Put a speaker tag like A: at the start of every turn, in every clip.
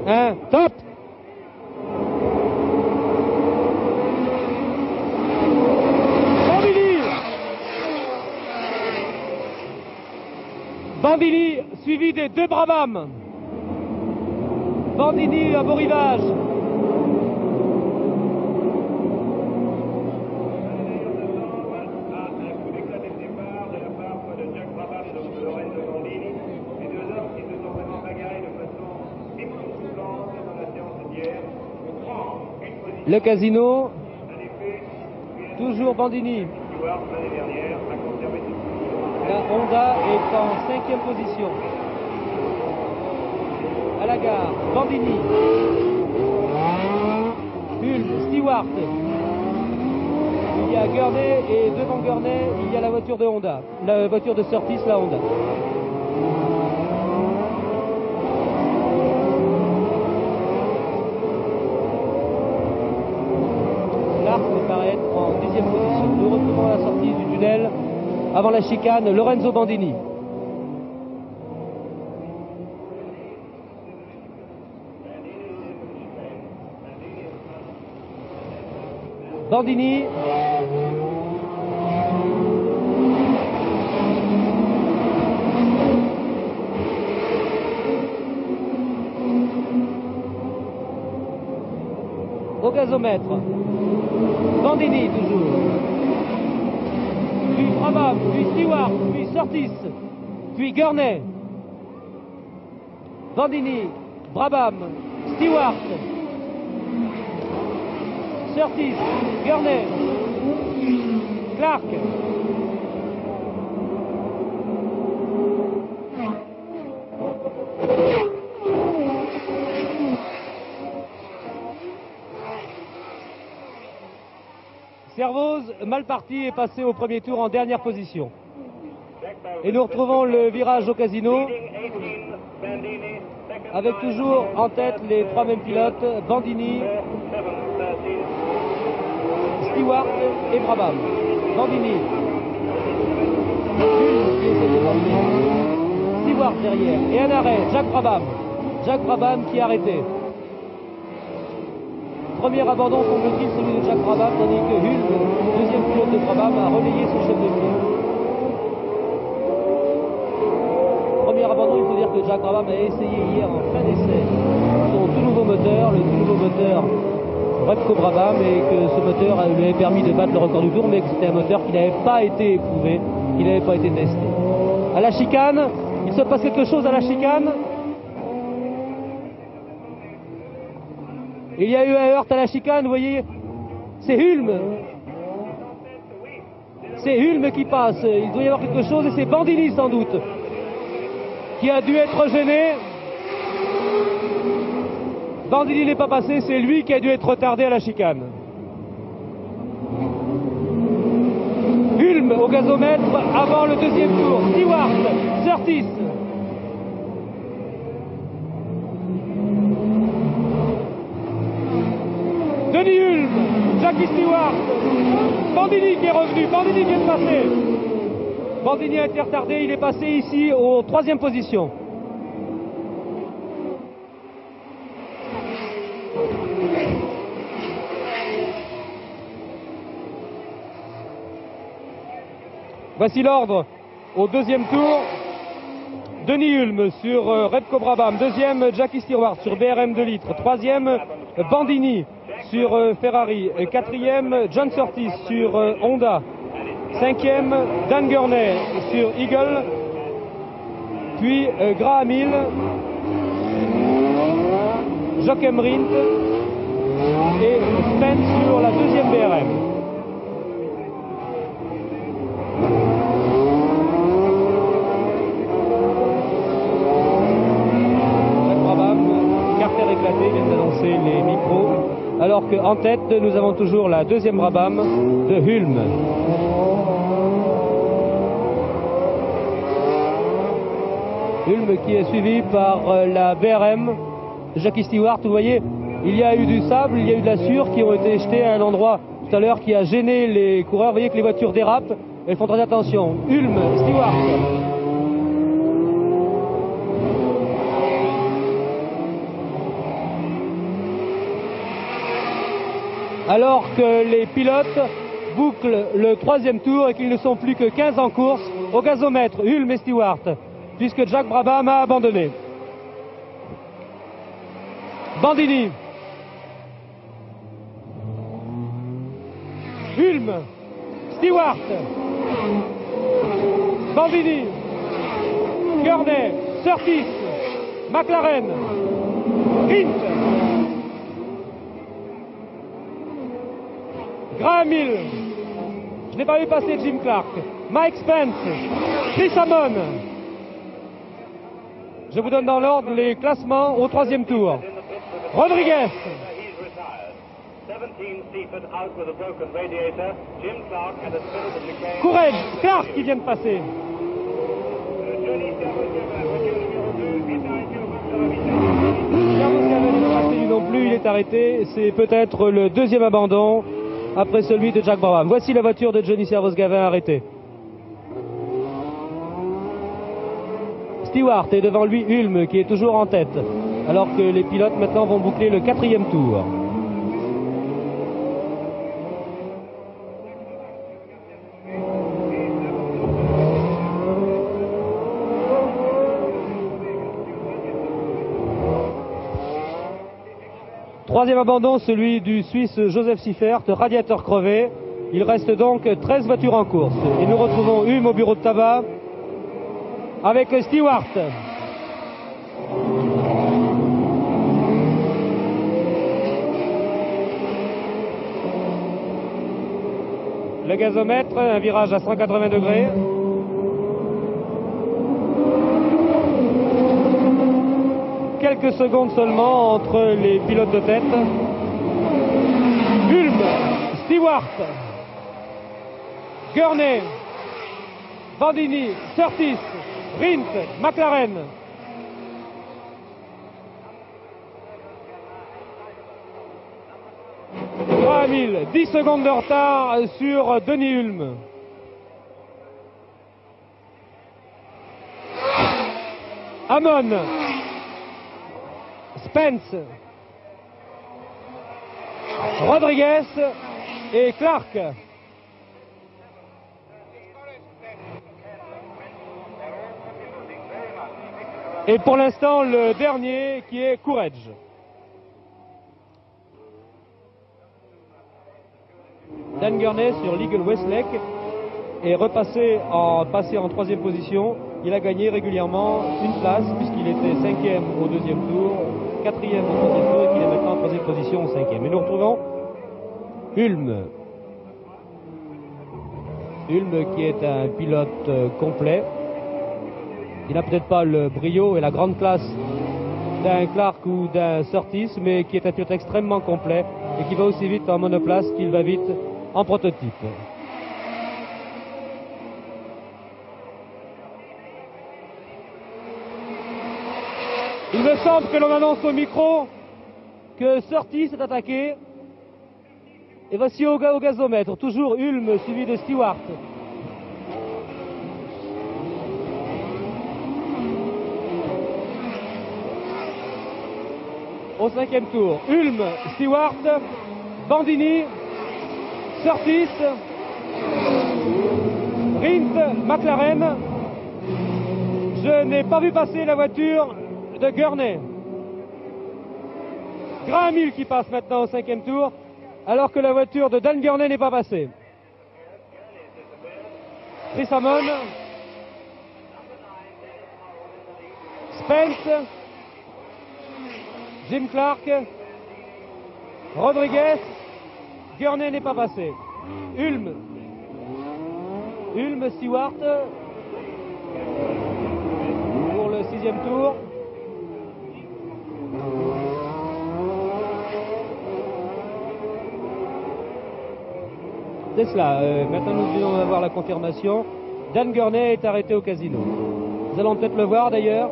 A: 1, top. Bandini suivi des deux Brabham. Bandini à beau rivage. Le casino, toujours Bandini. La Honda est en 5e position. À la gare, Bandini. Hulme, Stewart. Il y a Gurney et devant Gurney, il y a la voiture de Honda. La voiture de Surtees, la Honda. Paraît être en 10e position. Nous retrouvons à la sortie du tunnel avant la chicane Lorenzo Bandini. Bandini. Au gazomètre. Bandini toujours. Puis Brabham, puis Stewart, puis Surtees, puis Gurney. Bandini, Brabham, Stewart, Surtees, Gurney, Clark. Servoz, mal parti, est passé au premier tour en dernière position. Et nous retrouvons le virage au casino, avec toujours en tête les trois mêmes pilotes, Bandini, Stewart et Brabham. Bandini, Stewart derrière, et un arrêt, Jacques Brabham. Jacques Brabham qui est arrêté. Premier abandon, semble-t-il, celui de Jacques Brabham, tandis que Hulme, deuxième pilote de Brabham, a relayé son chef de file. Premier abandon, il faut dire que Jacques Brabham a essayé hier en fin d'essai son tout nouveau moteur, le tout nouveau moteur Repco Brabham, et que ce moteur lui avait permis de battre le record du tour, mais que c'était un moteur qui n'avait pas été éprouvé, qui n'avait pas été testé. À la chicane, il se passe quelque chose à la chicane. Il y a eu un heurt à la chicane, vous voyez, c'est Hulme. C'est Hulme qui passe, il doit y avoir quelque chose et c'est Bandini sans doute qui a dû être gêné. Bandini n'est pas passé, c'est lui qui a dû être retardé à la chicane. Hulme au gazomètre avant le deuxième tour, Stewart, Surtees. Denis Hulme, Jackie Stewart, Bandini qui est revenu, Bandini vient de passer. Bandini a été retardé, il est passé ici aux 3e position. Voici l'ordre au deuxième tour. Denis Hulme sur Repco Brabham, deuxième Jackie Stewart sur BRM 2 litres, troisième Bandini sur Ferrari, quatrième John Surtees sur Honda, cinquième Dan Gurney sur Eagle, puis Graham Hill, Joachim Rindt et Spence sur la deuxième BRM. Éclaté, vient d'annoncer les micros, alors qu'en tête nous avons toujours la deuxième Brabham de Hulme. Hulme qui est suivi par la BRM de Jackie Stewart. Vous voyez, il y a eu du sable, il y a eu de la sueur qui ont été jetées à un endroit tout à l'heure qui a gêné les coureurs. Vous voyez que les voitures dérapent, elles font très attention. Hulme, Stewart. alors que les pilotes bouclent le troisième tour et qu'ils ne sont plus que 15 en course au gazomètre, Hulme et Stewart, puisque Jack Brabham a abandonné. Bandini. Hulme. Stewart. Bandini. Gurney. Surtees. McLaren. Rint. Graham Hill. Je n'ai pas vu passer Jim Clark. Mike Spence. Chris Amon. Je vous donne dans l'ordre les classements au troisième tour. Rodriguez. Courage, Clark qui vient de passer. Non plus, il est arrêté. C'est peut-être le deuxième abandon après celui de Jack Brabham. Voici la voiture de Johnny Servoz-Gavin arrêtée. Stewart est devant lui Hulme qui est toujours en tête, alors que les pilotes maintenant vont boucler le quatrième tour. Troisième abandon, celui du Suisse Joseph Siffert, radiateur crevé. Il reste donc 13 voitures en course. Et nous retrouvons Hulme au bureau de tabac avec Stewart. Le gazomètre, un virage à 180 degrés. Quelques secondes seulement entre les pilotes de tête. Hulme, Stewart, Gurney, Bandini, Surtees, Rint, McLaren. Graham Hill, 10 secondes de retard sur Denis Hulme. Amon, Spence, Rodriguez et Clark. Et pour l'instant, le dernier qui est Courage. Dan Gurney sur l'Eagle Westlake est repassé passé en troisième position. Il a gagné régulièrement une place puisqu'il était cinquième au deuxième tour, quatrième au troisième tour et qu'il est maintenant en troisième position au cinquième. Et nous retrouvons Hulme. Hulme qui est un pilote complet. Il n'a peut-être pas le brio et la grande classe d'un Clark ou d'un Surtees, mais qui est un pilote extrêmement complet et qui va aussi vite en monoplace qu'il va vite en prototype. Il me semble que l'on annonce au micro que Surtees est attaqué. Et voici au gazomètre, toujours Hulme suivi de Stewart. Au cinquième tour, Hulme, Stewart, Bandini, Surtees, Rint, McLaren. Je n'ai pas vu passer la voiture de Gurney. Graham Hill qui passe maintenant au cinquième tour, alors que la voiture de Dan Gurney n'est pas passée. Chris Amon, Spence, Jim Clark, Rodriguez, Gurney n'est pas passé. Hulme, Stewart pour le sixième tour. C'est cela. Maintenant, nous venons d'avoir la confirmation. Dan Gurney est arrêté au casino. Nous allons peut-être le voir d'ailleurs.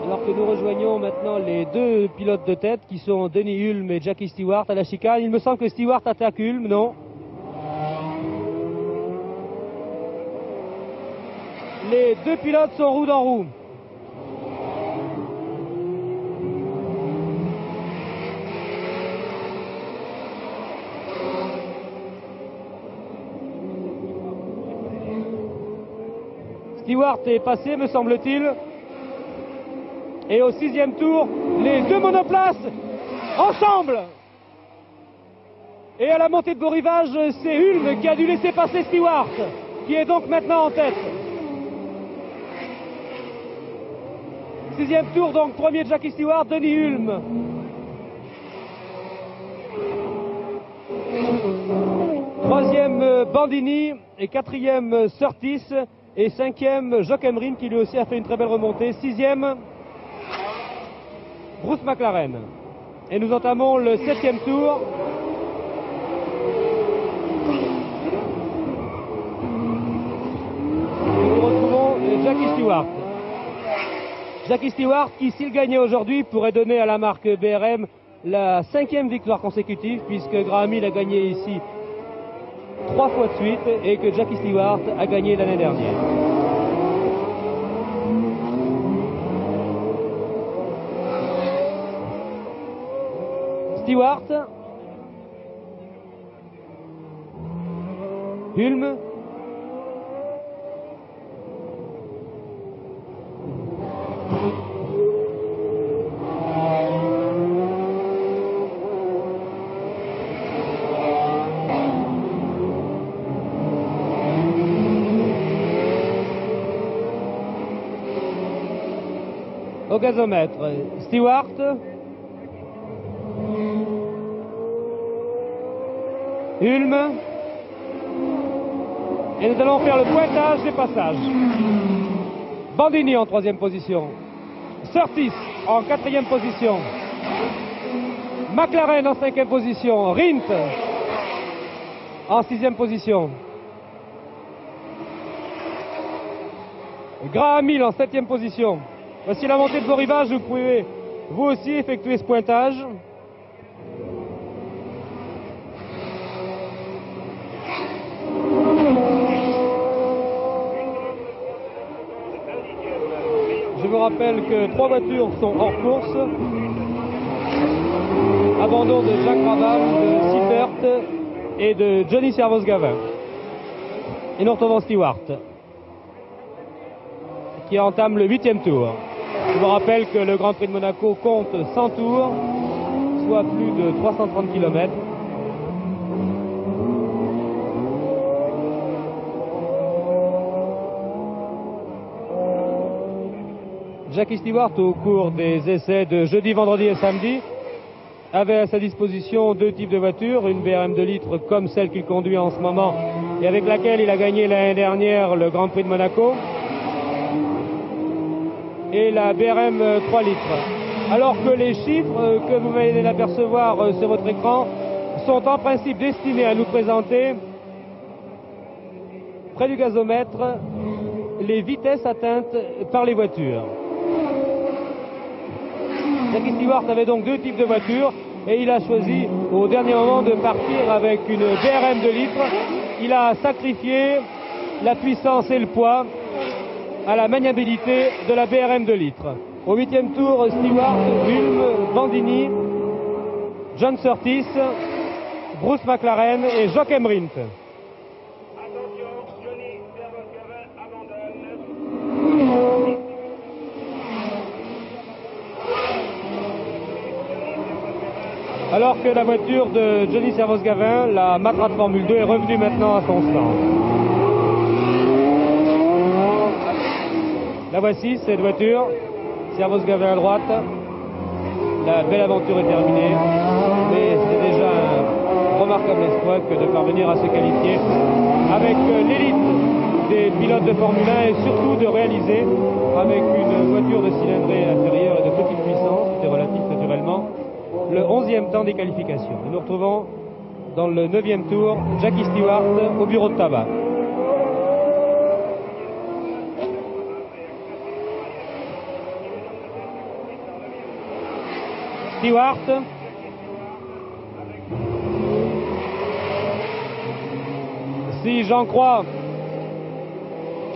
A: Alors que nous rejoignons maintenant les deux pilotes de tête qui sont Denis Hulme et Jackie Stewart à la chicane. Il me semble que Stewart attaque Hulme, non? Les deux pilotes sont roue dans roue. Stewart est passé, me semble-t-il. Et au 6e tour, les deux monoplaces ensemble. Et à la montée de beau rivage, c'est Hulme qui a dû laisser passer Stewart, qui est donc maintenant en tête. 6e tour, donc premier Jackie Stewart, Denny Hulme. Troisième Bandini et quatrième Surtees et cinquième Joachim Rindt qui lui aussi a fait une très belle remontée. Sixième Bruce McLaren. Et nous entamons le 7e tour. Nous retrouvons Jackie Stewart. Jackie Stewart qui, s'il gagnait aujourd'hui, pourrait donner à la marque BRM la 5e victoire consécutive, puisque Graham Hill a gagné ici 3 fois de suite et que Jackie Stewart a gagné l'année dernière. Stewart, Hulme, au gazomètre, Stewart, Hulme, et nous allons faire le pointage des passages. Bandini en 3e position, Surtees en 4e position, McLaren en 5e position, Rindt en 6e position, Graham Hill en 7e position. Voici la montée de beau rivage, vous pouvez vous aussi effectuer ce pointage. Je vous rappelle que 3 voitures sont hors course. Abandon de Jack Brabham, de Seibert et de Johnny Servoz-Gavin. Et nous retrouvons Stewart, qui entame le 8e tour. Je vous rappelle que le Grand Prix de Monaco compte 100 tours, soit plus de 330 km. Jackie Stewart, au cours des essais de jeudi, vendredi et samedi, avait à sa disposition 2 types de voitures, une BRM 2 litres comme celle qu'il conduit en ce moment et avec laquelle il a gagné l'année dernière le Grand Prix de Monaco, et la BRM 3 litres. Alors que les chiffres que vous venez d'apercevoir sur votre écran sont en principe destinés à nous présenter, près du gazomètre, les vitesses atteintes par les voitures. Jackie Stewart avait donc 2 types de voitures et il a choisi au dernier moment de partir avec une BRM 2 litres. Il a sacrifié la puissance et le poids à la maniabilité de la BRM 2 litres. Au 8e tour, Stewart, Hulme, Bandini, John Surtees, Bruce McLaren et Joachim Rindt. Alors que la voiture de Johnny Servoz-Gavin, la Matra de Formule 2, est revenue maintenant à son stand. La voici, cette voiture, Servoz-Gavin à droite. La belle aventure est terminée, mais c'est déjà un remarquable exploit que de parvenir à se qualifier avec l'élite des pilotes de Formule 1 et surtout de réaliser avec une voiture de cylindrée inférieure et de petite puissance, qui est relatif naturellement, le 11e temps des qualifications. Et nous retrouvons dans le 9e tour Jackie Stewart au bureau de tabac. Stewart, si j'en crois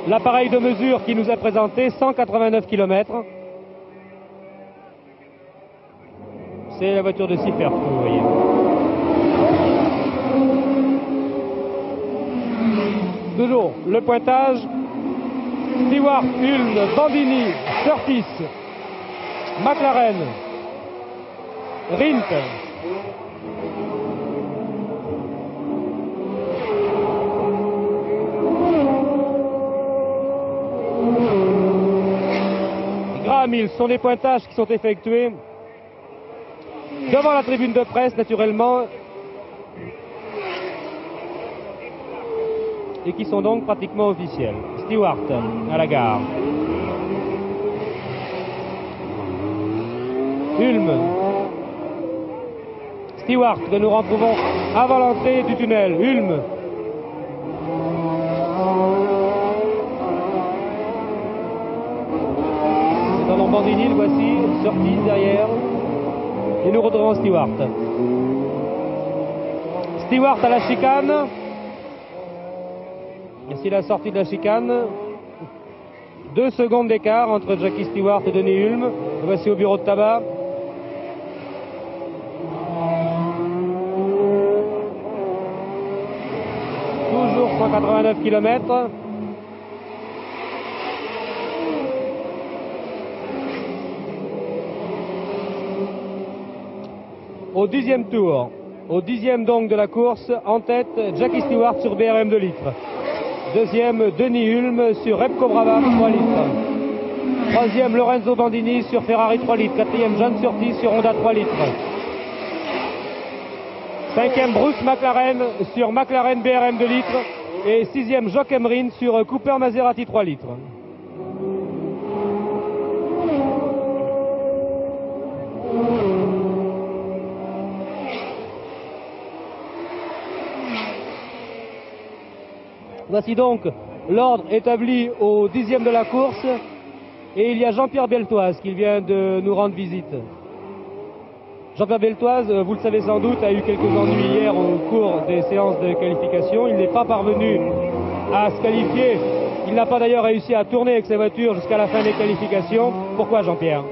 A: l'appareil de mesure qui nous a présenté, 189 km. C'est la voiture de Seibert, vous voyez. Toujours le pointage Stewart, Hulme, Bandini, Surtees, McLaren, Rindt, Graham Hill. Ce sont des pointages qui sont effectués devant la tribune de presse, naturellement, et qui sont donc pratiquement officiels. Stewart à la gare. Hulme. Stewart que nous retrouvons avant l'entrée du tunnel. Hulme. Nous avons Bandini, le voici, Surtees derrière. Et nous retrouvons Stewart. Stewart à la chicane. Ici la sortie de la chicane. 2 secondes d'écart entre Jackie Stewart et Denis Hulme. Le voici au bureau de tabac. Toujours 189 km. Au 10e tour, au 10e donc de la course, en tête Jackie Stewart sur BRM 2 litres. Deuxième, Denis Hulme sur Repco Brabham 3 litres. Troisième, Lorenzo Bandini sur Ferrari 3 litres. Quatrième, John Surtees sur Honda 3 litres. Cinquième, Bruce McLaren sur McLaren BRM 2 litres. Et sixième, Joachim Rindt sur Cooper Maserati 3 litres. Voici donc l'ordre établi au 10e de la course et il y a Jean-Pierre Beltoise qui vient de nous rendre visite. Jean-Pierre Beltoise, vous le savez sans doute, a eu quelques ennuis hier au cours des séances de qualification. Il n'est pas parvenu à se qualifier. Il n'a pas d'ailleurs réussi à tourner avec sa voiture jusqu'à la fin des qualifications. Pourquoi, Jean-Pierre?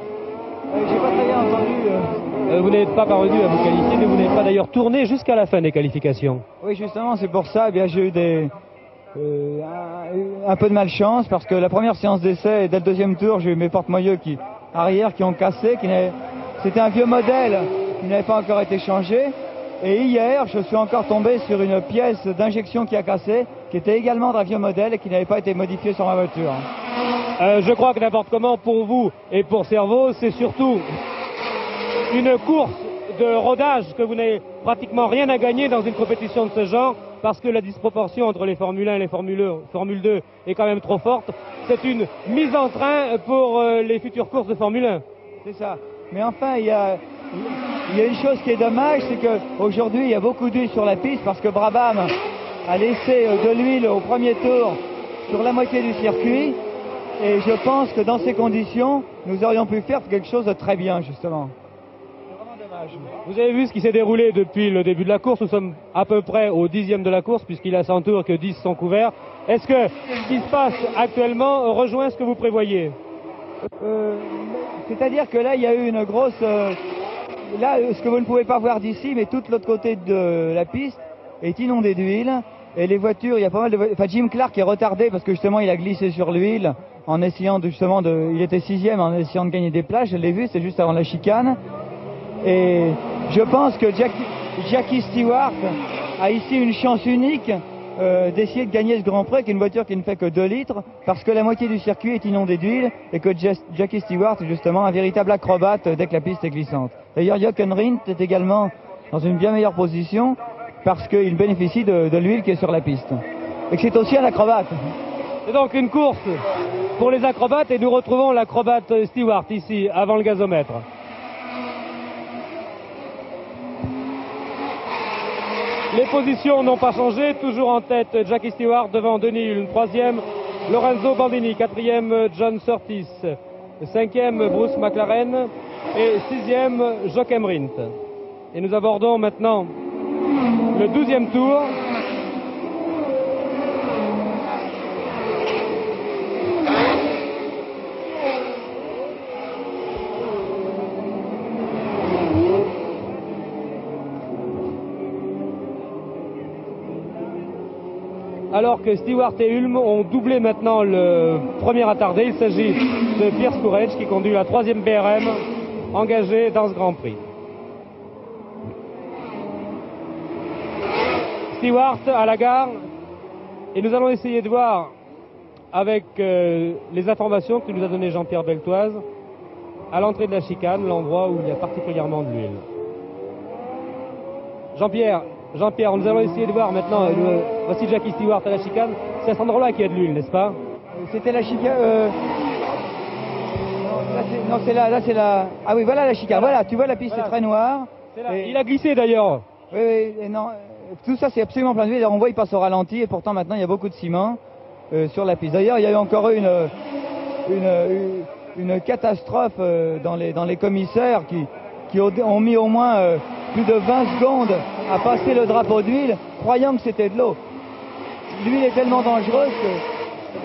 B: J'ai pas très bien entendu.
A: Vous n'êtes pas parvenu à vous qualifier, mais vous n'avez pas d'ailleurs tourné jusqu'à la fin des qualifications.
B: Oui, justement, c'est pour ça. Eh bien, j'ai eu un peu de malchance parce que la première séance d'essai, dès le deuxième tour, j'ai eu mes porte-moyeux arrière qui ont cassé. C'était un vieux modèle qui n'avait pas encore été changé. Et hier, je suis encore tombé sur une pièce d'injection qui a cassé, qui était également d'un vieux modèle et qui n'avait pas été modifiée sur ma voiture.
A: Je crois que n'importe comment, pour vous et pour Servo, c'est surtout une course de rodage que vous n'avez pratiquement rien à gagner dans une compétition de ce genre, parce que la disproportion entre les Formule 1 et les Formule 2 est quand même trop forte. C'est une mise en train pour les futures courses de Formule 1.
B: C'est ça. Mais enfin, il y a une chose qui est dommage, c'est qu'aujourd'hui, il y a beaucoup d'huile sur la piste parce que Brabham a laissé de l'huile au premier tour sur la moitié du circuit. Et je pense que dans ces conditions, nous aurions pu faire quelque chose de très bien, justement. C'est vraiment dommage.
A: Vous avez vu ce qui s'est déroulé depuis le début de la course. Nous sommes à peu près au 10e de la course, puisqu'il a 100 tours que 10 sont couverts. Est-ce que ce qui se passe actuellement rejoint ce que vous prévoyez?
B: C'est-à-dire que là, il y a eu une grosse... là, ce que vous ne pouvez pas voir d'ici, mais tout l'autre côté de la piste est inondé d'huile. Et les voitures, il y a pas mal de... Enfin, Jim Clark est retardé parce que justement, il a glissé sur l'huile en essayant justement de... Il était 6e en essayant de gagner des places, je l'ai vu, c'est juste avant la chicane. Et je pense que Jackie Stewart a ici une chance unique d'essayer de gagner ce Grand Prix avec une voiture qui ne fait que 2 litres parce que la moitié du circuit est inondée d'huile et que Jackie Stewart est justement un véritable acrobate dès que la piste est glissante. D'ailleurs, Jochen Rindt est également dans une bien meilleure position parce qu'il bénéficie de l'huile qui est sur la piste. Et que c'est aussi un acrobate.
A: C'est donc une course pour les acrobates et nous retrouvons l'acrobate Stewart ici avant le gazomètre. Les positions n'ont pas changé, toujours en tête Jackie Stewart devant Denis Hulme, 3e Lorenzo Bandini, 4e John Surtees, 5e Bruce McLaren et 6e Joachim Rindt. Et nous abordons maintenant le 12e tour. alors que Stewart et Hulme ont doublé maintenant le premier attardé. Il s'agit de Pierce Courage qui conduit la 3e BRM engagée dans ce Grand Prix. Stewart à la gare, et nous allons essayer de voir avec les informations que nous a donné Jean-Pierre Beltoise à l'entrée de la chicane, l'endroit où il y a particulièrement de l'huile. Jean-Pierre, nous allons essayer de voir maintenant, voici Jackie Stewart à la chicane, c'est à cet endroit-là qu'il y a de l'huile, n'est-ce pas?
B: C'était la chicane... Non, c'est là c'est la... Ah oui, voilà la chicane, voilà, tu vois la piste, c'est très noir.
A: Et... Il a glissé d'ailleurs.
B: Oui, et non, tout ça c'est absolument plein d'huile, on voit il passe au ralenti et pourtant maintenant il y a beaucoup de ciment sur la piste. D'ailleurs, il y a eu encore eu une catastrophe dans les commissaires qui ont mis au moins plus de 20 secondes à passer le drapeau d'huile, croyant que c'était de l'eau. L'huile est tellement dangereuse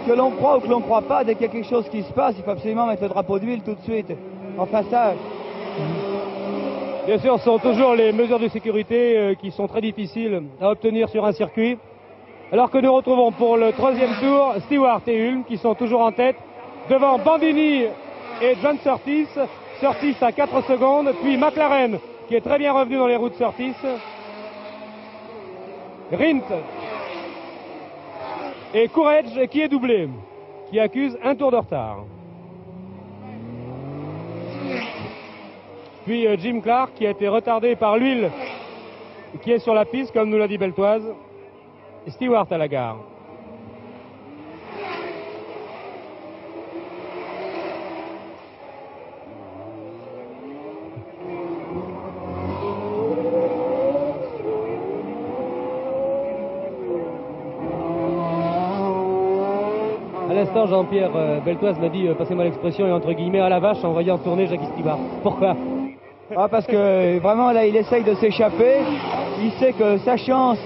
B: que l'on croit ou que l'on ne croit pas, dès qu'il y a quelque chose qui se passe, il faut absolument mettre le drapeau d'huile tout de suite. Enfin ça...
A: Bien sûr, ce sont toujours les mesures de sécurité qui sont très difficiles à obtenir sur un circuit. Alors que nous retrouvons pour le 3e tour Stewart et Hulme qui sont toujours en tête, devant Bandini et John Surtees. Surtees à 4 secondes, puis McLaren qui est très bien revenu dans les roues de Surtees. Rint et Courage qui est doublé, qui accuse un tour de retard. Puis Jim Clark qui a été retardé par l'huile qui est sur la piste, comme nous l'a dit Beltoise. Stewart à la gare. À l'instant, Jean-Pierre Beltoise m'a dit, passez-moi l'expression, et entre guillemets à la vache en voyant tourner Jackie Stewart. Pourquoi?
B: Parce que vraiment là il essaye de s'échapper, il sait que sa chance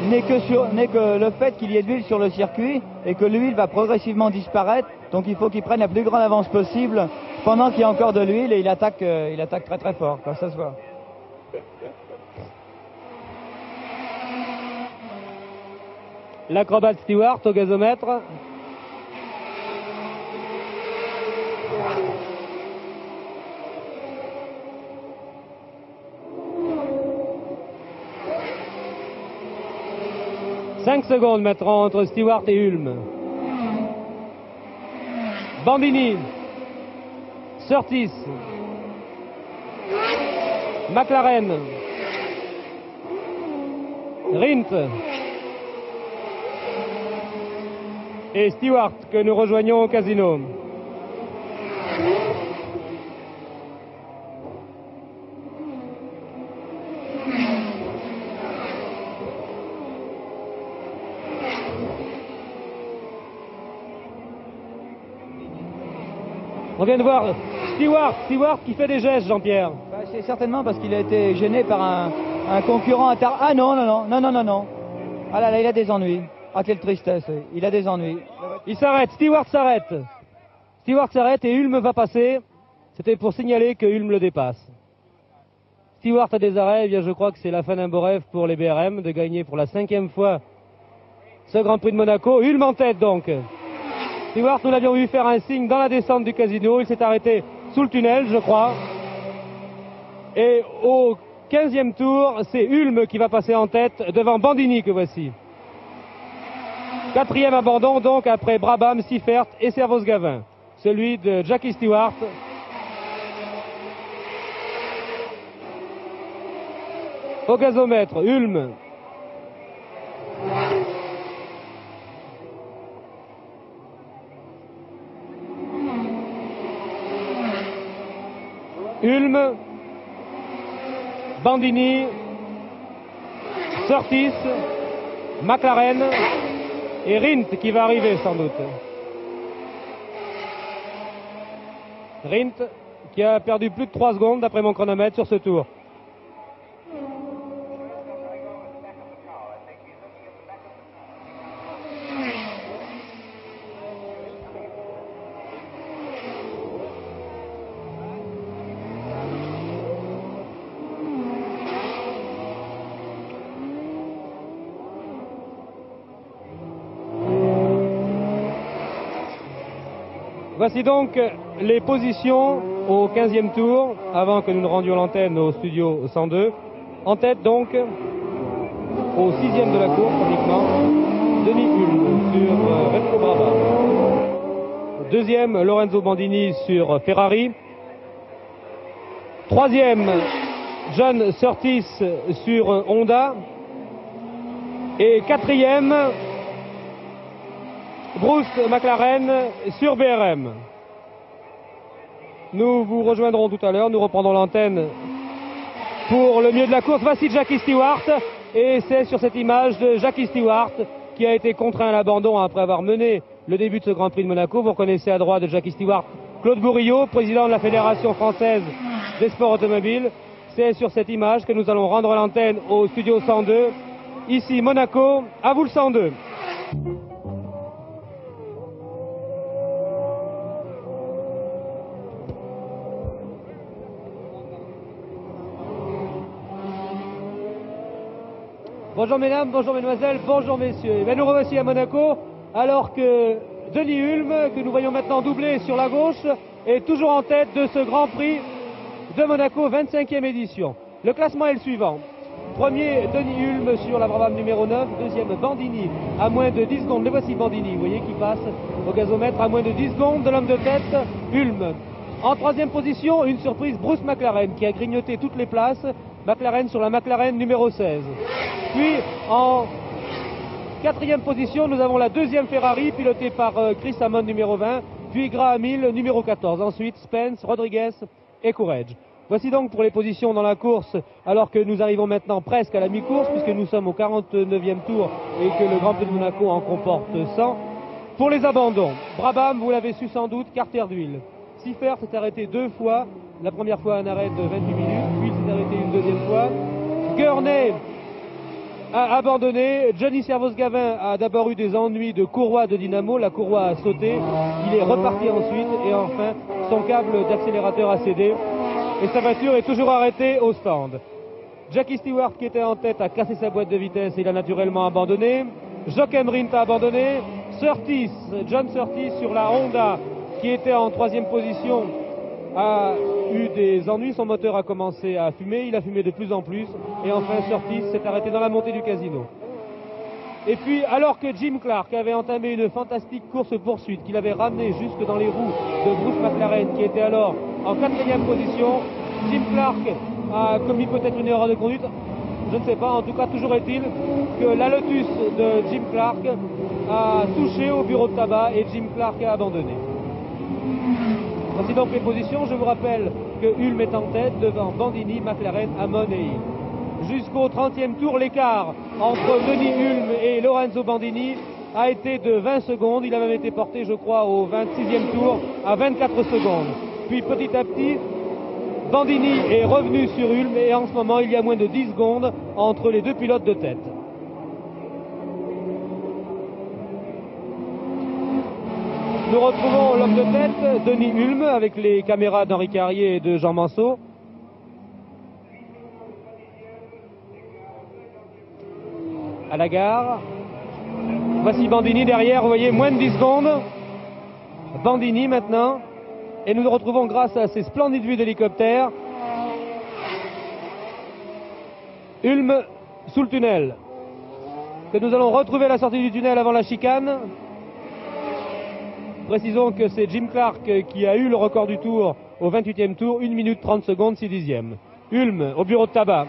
B: n'est que le fait qu'il y ait de l'huile sur le circuit et que l'huile va progressivement disparaître, donc il faut qu'il prenne la plus grande avance possible pendant qu'il y a encore de l'huile et il attaque très très fort, comme ça se voit.
A: L'acrobate Stewart au gazomètre. Cinq secondes maintenant entre Stewart et Hulme. Bandini, Surtees, McLaren, Rint et Stewart que nous rejoignons au casino. On vient de voir Stewart qui fait des gestes, Jean-Pierre.
B: C'est certainement parce qu'il a été gêné par un concurrent interne. Ah non. Ah là, il a des ennuis. Ah, quelle tristesse, il a des ennuis.
A: Il s'arrête, Stewart s'arrête et Hulme va passer. C'était pour signaler que Hulme le dépasse. Stewart a des arrêts, eh bien je crois que c'est la fin d'un beau rêve pour les BRM de gagner pour la 5e fois ce Grand Prix de Monaco. Hulme en tête donc. Stewart, nous l'avions vu faire un signe dans la descente du casino, il s'est arrêté sous le tunnel, je crois. Et au 15e tour, c'est Hulme qui va passer en tête devant Bandini que voici. 4e abandon donc après Brabham, Seifert et Servoz-Gavin. Celui de Jackie Stewart. Au gazomètre, Hulme. Hulme, Bandini, Surtees, McLaren et Rint qui va arriver sans doute. Rint qui a perdu plus de 3 secondes d'après mon chronomètre sur ce tour. Voici donc les positions au 15e tour, avant que nous ne rendions l'antenne au studio 102. En tête donc, au 6e de la course uniquement, Denis Hulme sur Repco Brabham. Deuxième, Lorenzo Bandini sur Ferrari. Troisième, John Surtees sur Honda. Et quatrième, Bruce McLaren sur BRM. Nous vous rejoindrons tout à l'heure, nous reprendrons l'antenne pour le milieu de la course. Voici Jackie Stewart, et c'est sur cette image de Jackie Stewart qui a été contraint à l'abandon après avoir mené le début de ce Grand Prix de Monaco. Vous reconnaissez à droite de Jackie Stewart Claude Bourriot, président de la Fédération française des sports automobiles. C'est sur cette image que nous allons rendre l'antenne au studio 102. Ici Monaco, à vous le 102. Bonjour mesdames, bonjour mesdemoiselles, bonjour messieurs. Et bien nous revoici à Monaco, alors que Denis Hulme, que nous voyons maintenant doubler sur la gauche, est toujours en tête de ce Grand Prix de Monaco, 25e édition. Le classement est le suivant. Premier, Denis Hulme sur la Brabham numéro 9. Deuxième, Bandini à moins de 10 secondes. Le voici Bandini, vous voyez, qui passe au gazomètre à moins de 10 secondes de l'homme de tête, Hulme. En troisième position, une surprise, Bruce McLaren, qui a grignoté toutes les places. McLaren sur la McLaren numéro 16. Puis, en quatrième position, nous avons la deuxième Ferrari, pilotée par Chris Hammond numéro 20. Puis Graham Hill numéro 14. Ensuite, Spence, Rodriguez et Courage. Voici donc pour les positions dans la course, alors que nous arrivons maintenant presque à la mi-course, puisque nous sommes au 49e tour et que le Grand Prix de Monaco en comporte 100. Pour les abandons, Brabham, vous l'avez su sans doute, carter d'huile. Seifert s'est arrêté 2 fois, la première fois un arrêt de 28 minutes, puis il s'est arrêté une deuxième fois. Gurney a abandonné, Johnny Servos-Gavin a d'abord eu des ennuis de courroie de dynamo, la courroie a sauté, il est reparti ensuite, et enfin son câble d'accélérateur a cédé. Et sa voiture est toujours arrêtée au stand. Jackie Stewart, qui était en tête, a cassé sa boîte de vitesse et il a naturellement abandonné. Joachim Rindt a abandonné. Surtees, John Surtees sur la Honda, qui était en troisième position, a eu des ennuis. Son moteur a commencé à fumer. Il a fumé de plus en plus. Et enfin, Surtees s'est arrêté dans la montée du casino. Et puis, alors que Jim Clark avait entamé une fantastique course-poursuite, qu'il avait ramené jusque dans les roues de Bruce McLaren, qui était alors en quatrième position, Jim Clark a commis peut-être une erreur de conduite, je ne sais pas, en tout cas toujours est-il que la Lotus de Jim Clark a touché au bureau de tabac et Jim Clark a abandonné. Voici donc les positions. Je vous rappelle que Hulme est en tête devant Bandini, McLaren, Hammond et Hill. Jusqu'au 30e tour, l'écart entre Denis Hulme et Lorenzo Bandini a été de 20 secondes. Il a même été porté, je crois, au 26e tour à 24 secondes. Puis petit à petit, Bandini est revenu sur Hulme et en ce moment, il y a moins de 10 secondes entre les deux pilotes de tête. Nous retrouvons l'homme de tête, Denis Hulme, avec les caméras d'Henri Carrier et de Jean Manceau. À la gare. Voici Bandini derrière, vous voyez, moins de 10 secondes. Bandini maintenant. Et nous nous retrouvons grâce à ces splendides vues d'hélicoptère. Hulme sous le tunnel. Que nous allons retrouver à la sortie du tunnel avant la chicane. Précisons que c'est Jim Clark qui a eu le record du tour au 28e tour, 1 minute 30 secondes, 6 dixièmes. Hulme au bureau de tabac.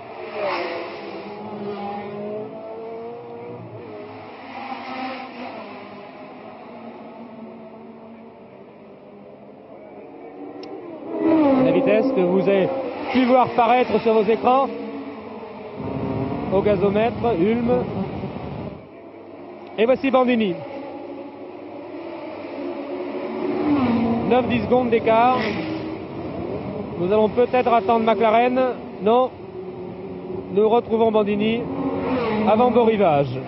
A: La vitesse que vous avez pu voir paraître sur vos écrans. Au gazomètre, Hulme. Et voici Bandini. 9-10 secondes d'écart. Nous allons peut-être attendre McLaren. Non. Nous retrouvons Bandini avant beau rivage.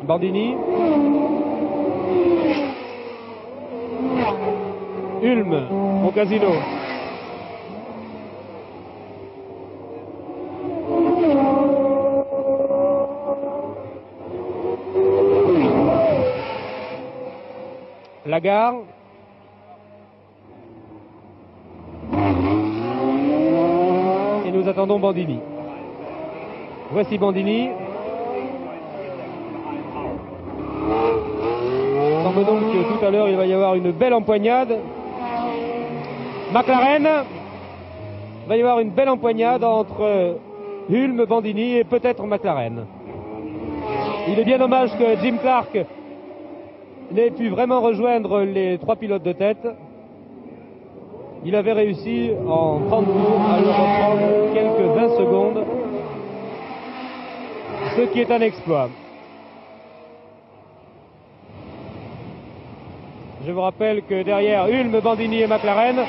A: Bandini. Hulme au casino. la gare. Et nous attendons Bandini. Voici Bandini. Il semble donc que tout à l'heure il va y avoir une belle empoignade. McLaren. Il va y avoir une belle empoignade entre Hulme, Bandini et peut-être McLaren. Il est bien dommage que Jim Clark n'ait pu vraiment rejoindre les trois pilotes de tête. Il avait réussi en 30 tours à leur reprendre quelques 20 secondes, ce qui est un exploit. Je vous rappelle que derrière Hulme, Bandini et McLaren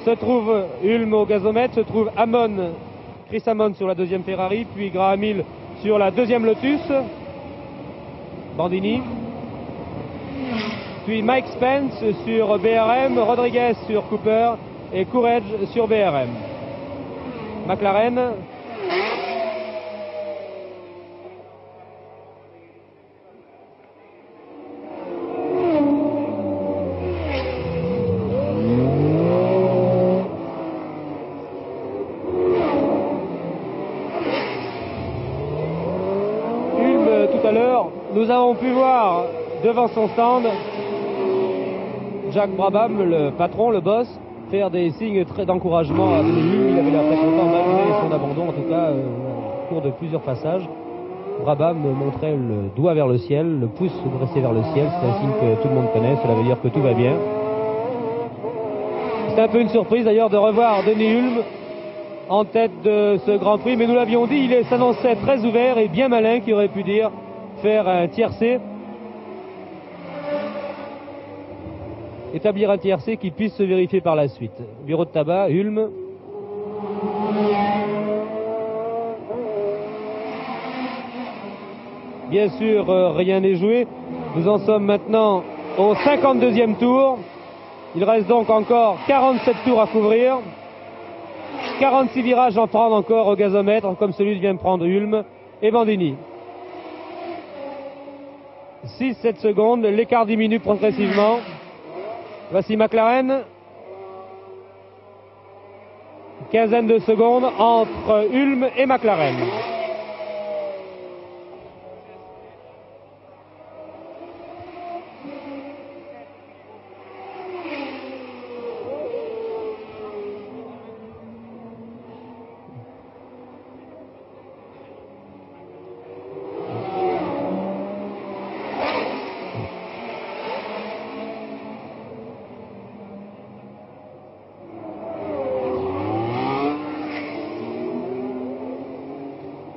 A: se trouve Hulme au gazomètre, se trouve Chris Hammond sur la deuxième Ferrari, puis Graham Hill sur la deuxième Lotus, Bandini, puis Mike Spence sur BRM, Rodriguez sur Cooper et Courage sur BRM. McLaren. Tout à l'heure, nous avons pu voir devant son stand Jack Brabham, le patron, le boss, faire des signes d'encouragement à Hulme. Il avait l'air très content malgré son abandon, en tout cas au cours de plusieurs passages. Brabham montrait le doigt vers le ciel, le pouce dressé vers le ciel. C'est un signe que tout le monde connaît, cela veut dire que tout va bien. C'est un peu une surprise d'ailleurs de revoir Denny Hulme en tête de ce Grand Prix, mais nous l'avions dit, il s'annonçait très ouvert et bien malin, qui aurait pu dire faire un tiercé, établir un tiercé qui puisse se vérifier par la suite. Bureau de tabac, Hulme. Bien sûr, rien n'est joué. Nous en sommes maintenant au 52e tour. Il reste donc encore 47 tours à couvrir. 46 virages à prendre encore au gazomètre, comme celui que vient de prendre Hulme et Bandini. 6-7 secondes, l'écart diminue progressivement. Voici McLaren. Quinzaine de secondes entre Hulme et McLaren.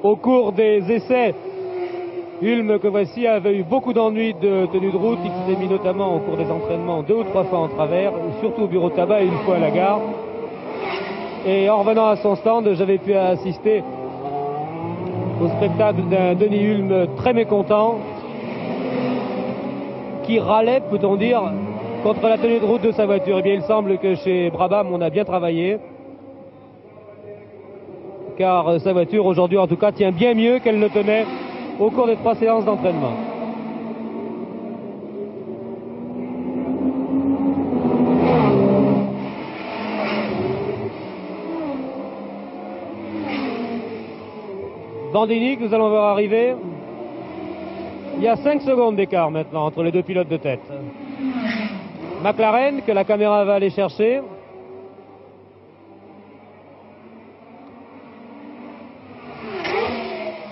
A: Au cours des essais, Hulme, que voici, avait eu beaucoup d'ennuis de tenue de route. Il s'était mis notamment au cours des entraînements 2 ou 3 fois en travers, surtout au bureau de tabac et une fois à la gare. Et en revenant à son stand, j'avais pu assister au spectacle d'un Denny Hulme très mécontent, qui râlait, peut-on dire, contre la tenue de route de sa voiture. Eh bien, il semble que chez Brabham, on a bien travaillé, car sa voiture aujourd'hui en tout cas tient bien mieux qu'elle ne tenait au cours des 3 séances d'entraînement. Bandini que nous allons voir arriver. Il y a 5 secondes d'écart maintenant entre les deux pilotes de tête. McLaren que la caméra va aller chercher.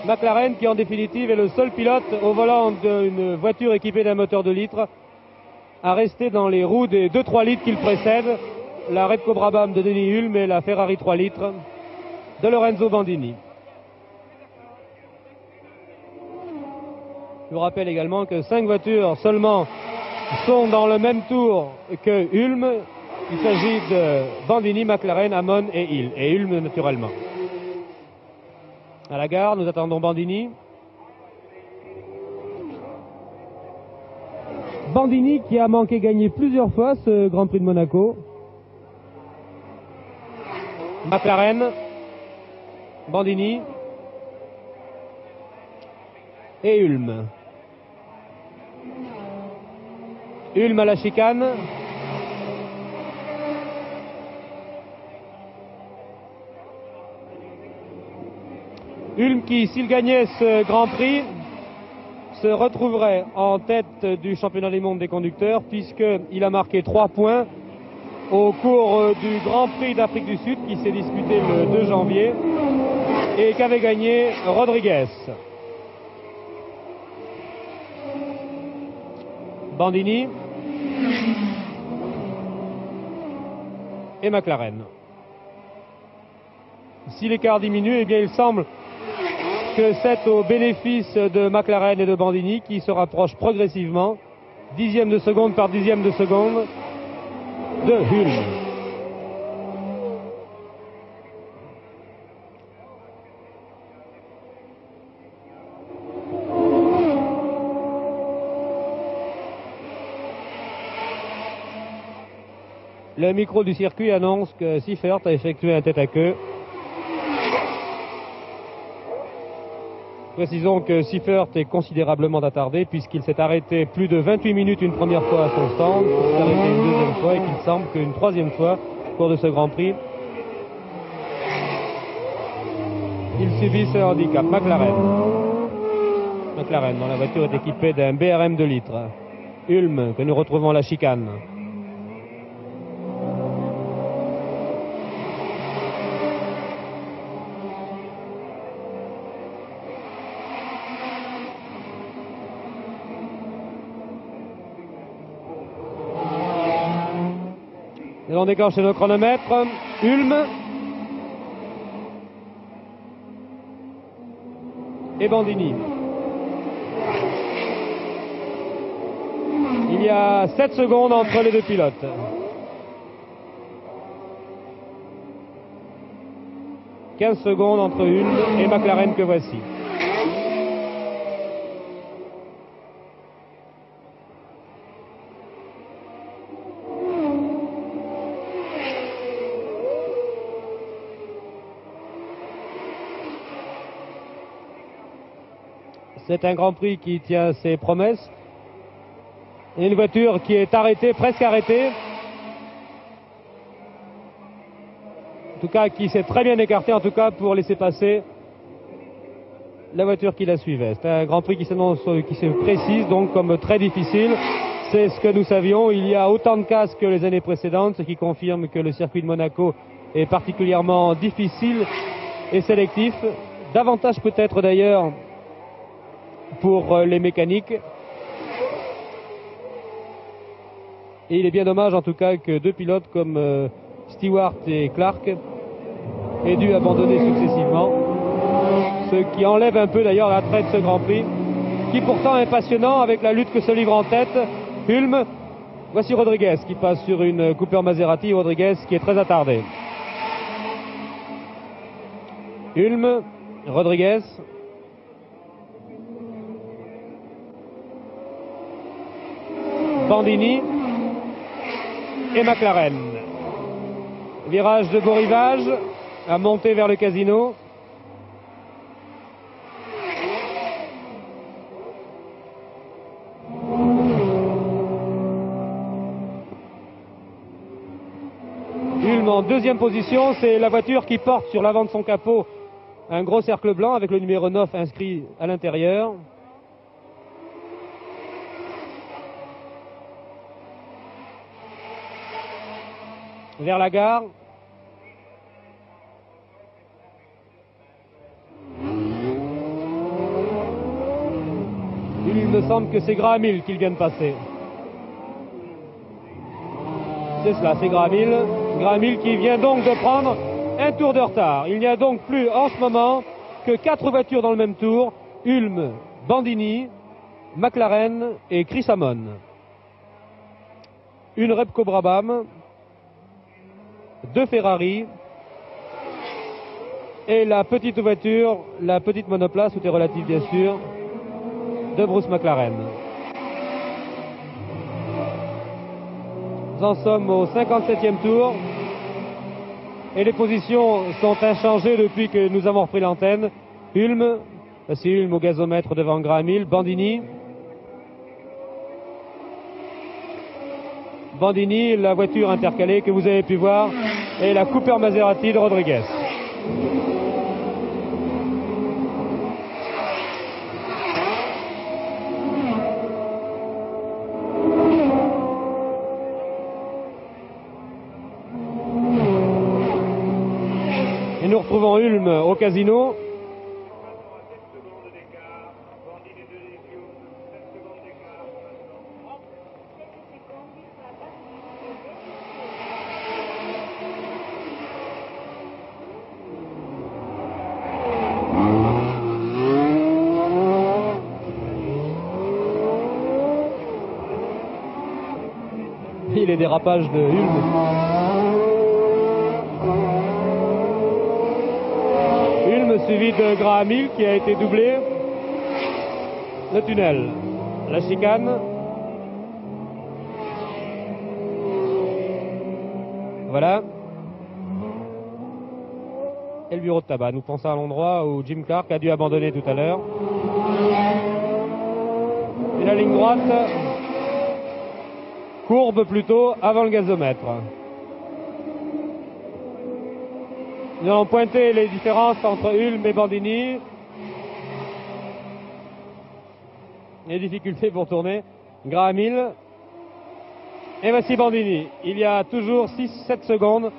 A: McLaren qui en définitive est le seul pilote au volant d'une voiture équipée d'un moteur de litre à rester dans les roues des 2-3 litres qui le précèdent, la Repco Brabham de Denny Hulme et la Ferrari 3 litres de Lorenzo Bandini. Je vous rappelle également que 5 voitures seulement sont dans le même tour que Hulme. Il s'agit de Bandini, McLaren, Hammond et Hill, et Hulme naturellement. À la gare, nous attendons Bandini. Bandini qui a manqué gagner plusieurs fois ce Grand Prix de Monaco. McLaren, Bandini et Hulme. Ulm à la chicane. Ulm qui, s'il gagnait ce Grand Prix, se retrouverait en tête du championnat du monde des conducteurs, puisqu'il a marqué 3 points au cours du Grand Prix d'Afrique du Sud qui s'est disputé le 2 janvier et qu'avait gagné Rodriguez. Bandini et McLaren. Si l'écart diminue, eh bien il semble que c'est au bénéfice de McLaren et de Bandini qui se rapprochent progressivement, dixième de seconde par dixième de seconde, de Ulm. Le micro du circuit annonce que Seifert a effectué un tête-à-queue. Précisons que Seifert est considérablement attardé puisqu'il s'est arrêté plus de 28 minutes une première fois à son stand, il s'est arrêté une deuxième fois et qu'il semble qu'une troisième fois au cours de ce Grand Prix, il subisse un handicap. McLaren dont la voiture est équipée d'un BRM 2 litres. Ulm que nous retrouvons à la chicane. Nous allons déclencher nos chronomètres. Ulm et Bandini. Il y a 7 secondes entre les deux pilotes. « 15 secondes entre Ulm et McLaren que voici. C'est un Grand Prix qui tient ses promesses. Et une voiture qui est arrêtée, presque arrêtée. En tout cas, qui s'est très bien écartée, en tout cas, pour laisser passer la voiture qui la suivait. C'est un Grand Prix qui se précise, donc, comme très difficile. C'est ce que nous savions. Il y a autant de casques que les années précédentes, ce qui confirme que le circuit de Monaco est particulièrement difficile et sélectif. Davantage peut-être d'ailleurs pour les mécaniques. Et il est bien dommage en tout cas que deux pilotes comme Stewart et Clark aient dû abandonner successivement, ce qui enlève un peu d'ailleurs l'attrait de ce Grand Prix, qui pourtant est passionnant avec la lutte que se livre en tête Ulm. Voici Rodriguez qui passe sur une Cooper Maserati, Rodriguez qui est très attardé. Ulm, Rodriguez. Bandini et McLaren. Virage de beau rivage, à monter vers le casino. Ulm en deuxième position, c'est la voiture qui porte sur l'avant de son capot un gros cercle blanc avec le numéro 9 inscrit à l'intérieur. Vers la gare. Il me semble que c'est Graham Hill qu'il vient de passer. C'est cela, c'est Graham Hill. Graham Hill qui vient donc de prendre un tour de retard. Il n'y a donc plus en ce moment que 4 voitures dans le même tour. Ulm, Bandini, McLaren et Chris Amon. Une Repco Brabham, 2 Ferrari et la petite voiture, la petite monoplace, tout est relatif bien sûr, de Bruce McLaren. Nous en sommes au 57e tour et les positions sont inchangées depuis que nous avons repris l'antenne. Ulm, c'est Ulm au gazomètre devant Graham Hill, Bandini Bandini, la voiture intercalée que vous avez pu voir, et la Cooper Maserati de Rodriguez. Et nous retrouvons Ulm au casino. Et les dérapages de Ulm. Ulm suivi de Graham Hill qui a été doublé. Le tunnel, la chicane. Voilà. Et le bureau de tabac. Nous pensons à l'endroit où Jim Clark a dû abandonner tout à l'heure. Et la ligne droite. Courbe plutôt avant le gazomètre. Nous allons pointer les différences entre Ulm et Bandini. Les difficultés pour tourner. Graham Hill. Et voici Bandini. Il y a toujours 6-7 secondes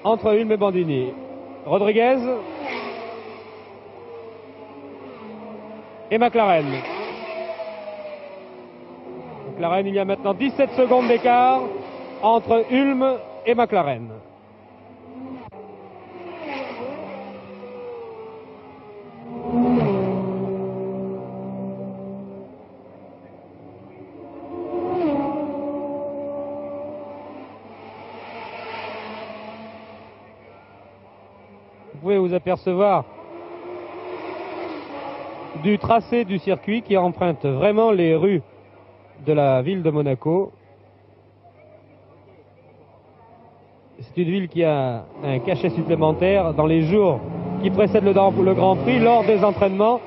A: entre Ulm et Bandini. Rodriguez et McLaren. McLaren, il y a maintenant 17 secondes d'écart entre Ulm et McLaren. Vous pouvez vous apercevoir du tracé du circuit qui emprunte vraiment les rues de la ville de Monaco. C'est une ville qui a un cachet supplémentaire dans les jours qui précèdent le Grand Prix lors des entraînements.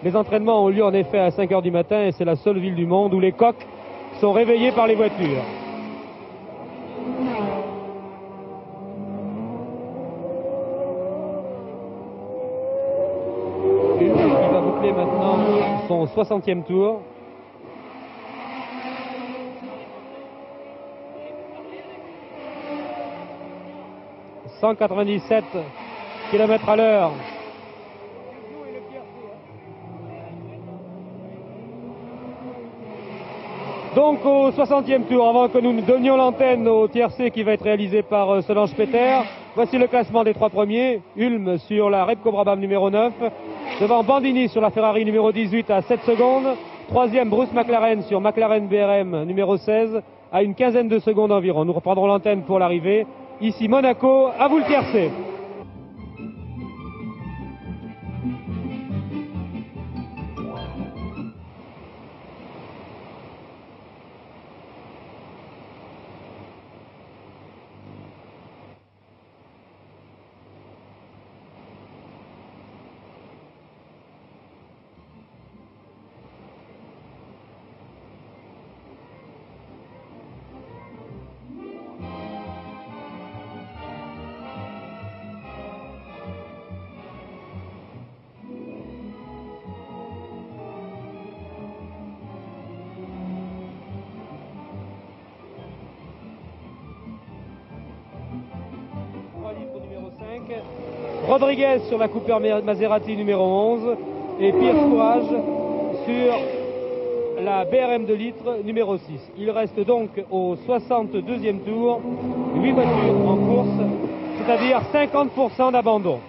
A: Les entraînements ont lieu en effet à 5 h du matin et c'est la seule ville du monde où les coqs sont réveillés par les voitures. Qui va boucler maintenant son 60e tour. « 197 km à l'heure. Donc au 60e tour, avant que nous donnions l'antenne au tiercé qui va être réalisé par Solange Peter, voici le classement des trois premiers. Ulm sur la Repco Brabham numéro 9, devant Bandini sur la Ferrari numéro 18 à 7 secondes, troisième Bruce McLaren sur McLaren BRM numéro 16 à une quinzaine de secondes environ. Nous reprendrons l'antenne pour l'arrivée. Ici Monaco, à vous le tiercé. Rodriguez sur la Cooper Maserati numéro 11 et Pierre Courage sur la BRM 2 litres numéro 6. Il reste donc au 62e tour 8 voitures en course, c'est-à-dire 50% d'abandon.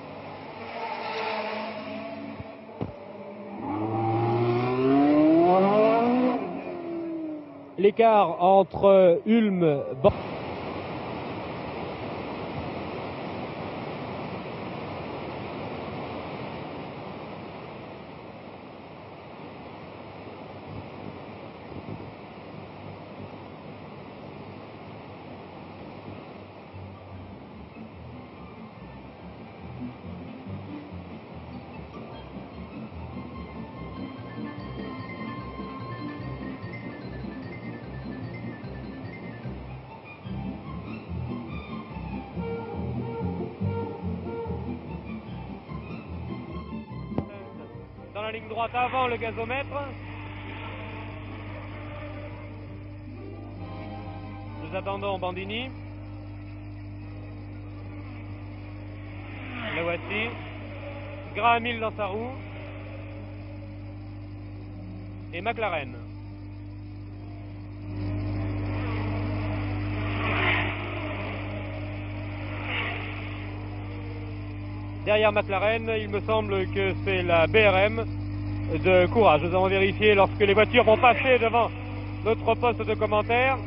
A: L'écart entre Ulm, ligne droite avant le gazomètre. Nous attendons Bandini. Le voici. Graham Hill dans sa roue. Et McLaren. Derrière McLaren, il me semble que c'est la BRM de Courage. Nous avons vérifié lorsque les voitures vont passer devant notre poste de commentaire.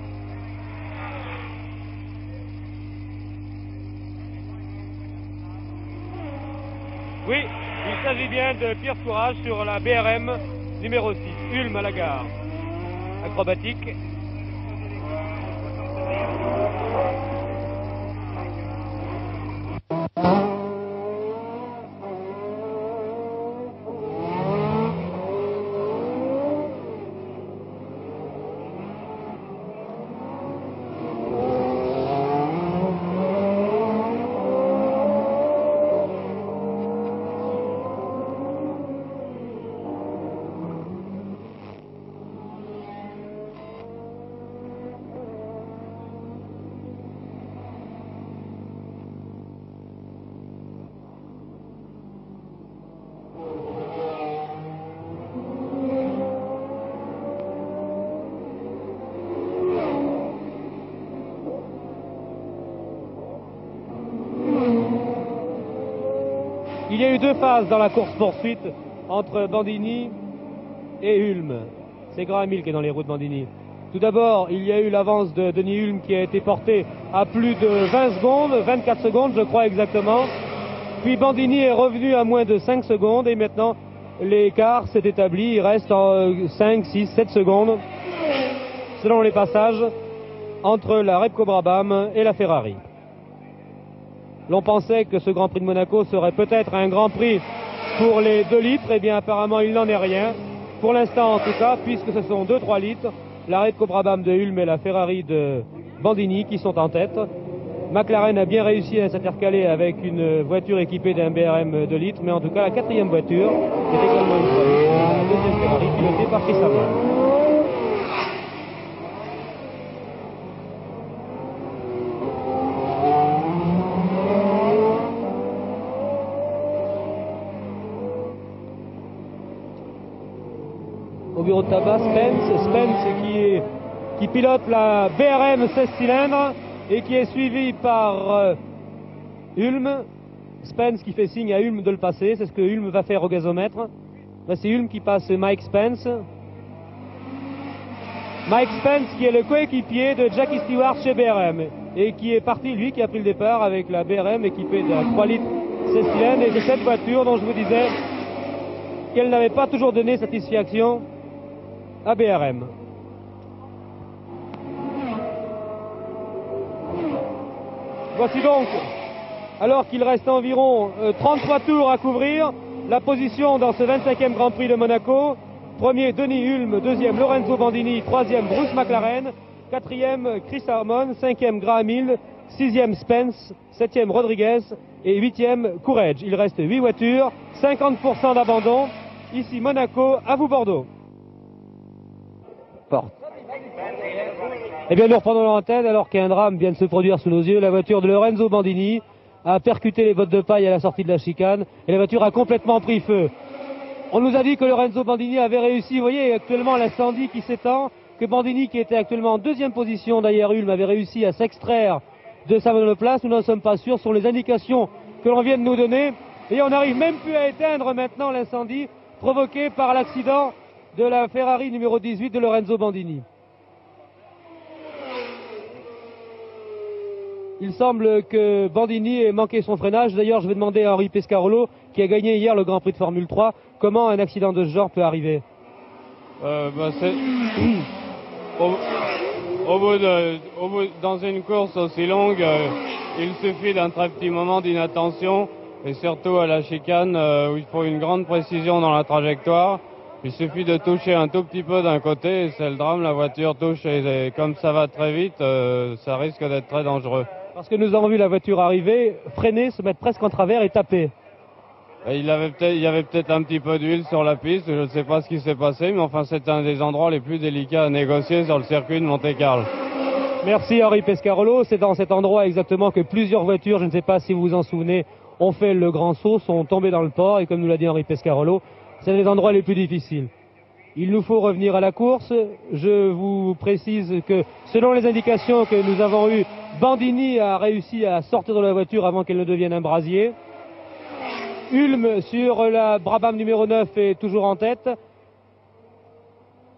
A: Oui, il s'agit bien de Pierce Courage sur la BRM numéro 6, Ulm à la gare. Acrobatique. Il y a eu deux phases dans la course-poursuite entre Bandini et Ulm. C'est Graham Hill qui est dans les roues de Bandini. Tout d'abord, il y a eu l'avance de Denis Ulm qui a été porté à plus de 20 secondes, 24 secondes je crois exactement. Puis Bandini est revenu à moins de 5 secondes et maintenant l'écart s'est établi. Il reste en 5, 6, 7 secondes selon les passages entre la Repco Brabham et la Ferrari. L'on pensait que ce Grand Prix de Monaco serait peut-être un Grand Prix pour les 2 litres. Eh bien, apparemment, il n'en est rien. Pour l'instant, en tout cas, puisque ce sont 2-3 litres. La Repco Brabham de Ulm et la Ferrari de Bandini qui sont en tête. McLaren a bien réussi à s'intercaler avec une voiture équipée d'un BRM 2 litres. Mais en tout cas, la 4e voiture est également une voiture, la 2e Ferrari pilotée par Chris Amon. Au bureau de tabac, Spence qui pilote la BRM 16 cylindres et qui est suivi par Ulm. Spence qui fait signe à Ulm de le passer, c'est ce que Ulm va faire au gazomètre. C'est Ulm qui passe Mike Spence. Mike Spence qui est le coéquipier de Jackie Stewart chez BRM et qui est parti, lui, qui a pris le départ avec la BRM équipée de 3 litres 16 cylindres et de cette voiture dont je vous disais qu'elle n'avait pas toujours donné satisfaction à BRM. Voici donc, alors qu'il reste environ 33 tours à couvrir, la position dans ce 25e Grand Prix de Monaco. Premier Denis Ulm, deuxième Lorenzo Bandini, troisième Bruce McLaren, quatrième Chris Amon, cinquième Graham Hill, sixième Spence, septième Rodriguez et huitième Courage. Il reste 8 voitures, 50% d'abandon. Ici Monaco, à vous Bordeaux. Porte. Eh bien, nous reprenons l'antenne alors qu'un drame vient de se produire sous nos yeux. La voiture de Lorenzo Bandini a percuté les bottes de paille à la sortie de la chicane et la voiture a complètement pris feu. On nous a dit que Lorenzo Bandini avait réussi, vous voyez actuellement l'incendie qui s'étend, que Bandini qui était actuellement en 2e position derrière Ulm avait réussi à s'extraire de sa monoplace. Nous n'en sommes pas sûrs sur les indications que l'on vient de nous donner et on n'arrive même plus à éteindre maintenant l'incendie provoqué par l'accident de la Ferrari numéro 18 de Lorenzo Bandini. Il semble que Bandini ait manqué son freinage. D'ailleurs, je vais demander à Henri Pescarolo, qui a gagné hier le Grand Prix de Formule 3, comment un accident de ce genre peut arriver.
C: Dans une course aussi longue, il suffit d'un très petit moment d'inattention, et surtout à la chicane où il faut une grande précision dans la trajectoire. Il suffit de toucher un tout petit peu d'un côté et c'est le drame, la voiture touche et comme ça va très vite, ça risque d'être très dangereux.
A: Parce que nous avons vu la voiture arriver, freiner, se mettre presque en travers et taper.
C: Il y avait peut-être un petit peu d'huile sur la piste, je ne sais pas ce qui s'est passé, mais enfin c'est un des endroits les plus délicats à négocier sur le circuit de Monte-Carlo.
A: Merci Henri Pescarolo. C'est dans cet endroit exactement que plusieurs voitures, je ne sais pas si vous vous en souvenez, ont fait le grand saut, sont tombées dans le port, et comme nous l'a dit Henri Pescarolo, c'est les endroits les plus difficiles. Il nous faut revenir à la course. Je vous précise que selon les indications que nous avons eues, Bandini a réussi à sortir de la voiture avant qu'elle ne devienne un brasier. Hulme sur la Brabham numéro 9 est toujours en tête.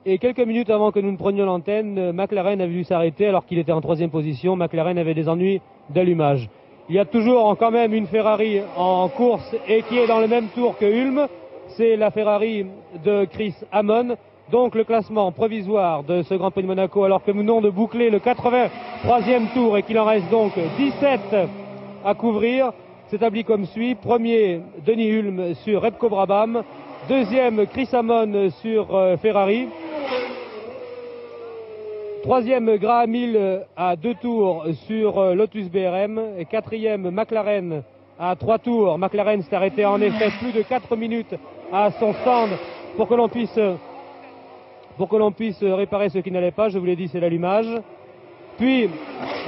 A: Et quelques minutes avant que nous ne prenions l'antenne, McLaren avait dû s'arrêter alors qu'il était en 3e position. McLaren avait des ennuis d'allumage. Il y a toujours quand même une Ferrari en course et qui est dans le même tour que Hulme. C'est la Ferrari de Chris Amon. Donc le classement provisoire de ce Grand Prix de Monaco, alors que nous venons de boucler le 83e tour et qu'il en reste donc 17 à couvrir, s'établit comme suit. Premier, Denis Hulme sur Repco Brabham. Deuxième, Chris Amon sur Ferrari. Troisième, Graham Hill à 2 tours sur Lotus BRM. Et quatrième, McLaren à 3 tours. McLaren s'est arrêté en effet plus de 4 minutes à son stand pour que l'on puisse réparer ce qui n'allait pas. Je vous l'ai dit, c'est l'allumage. Puis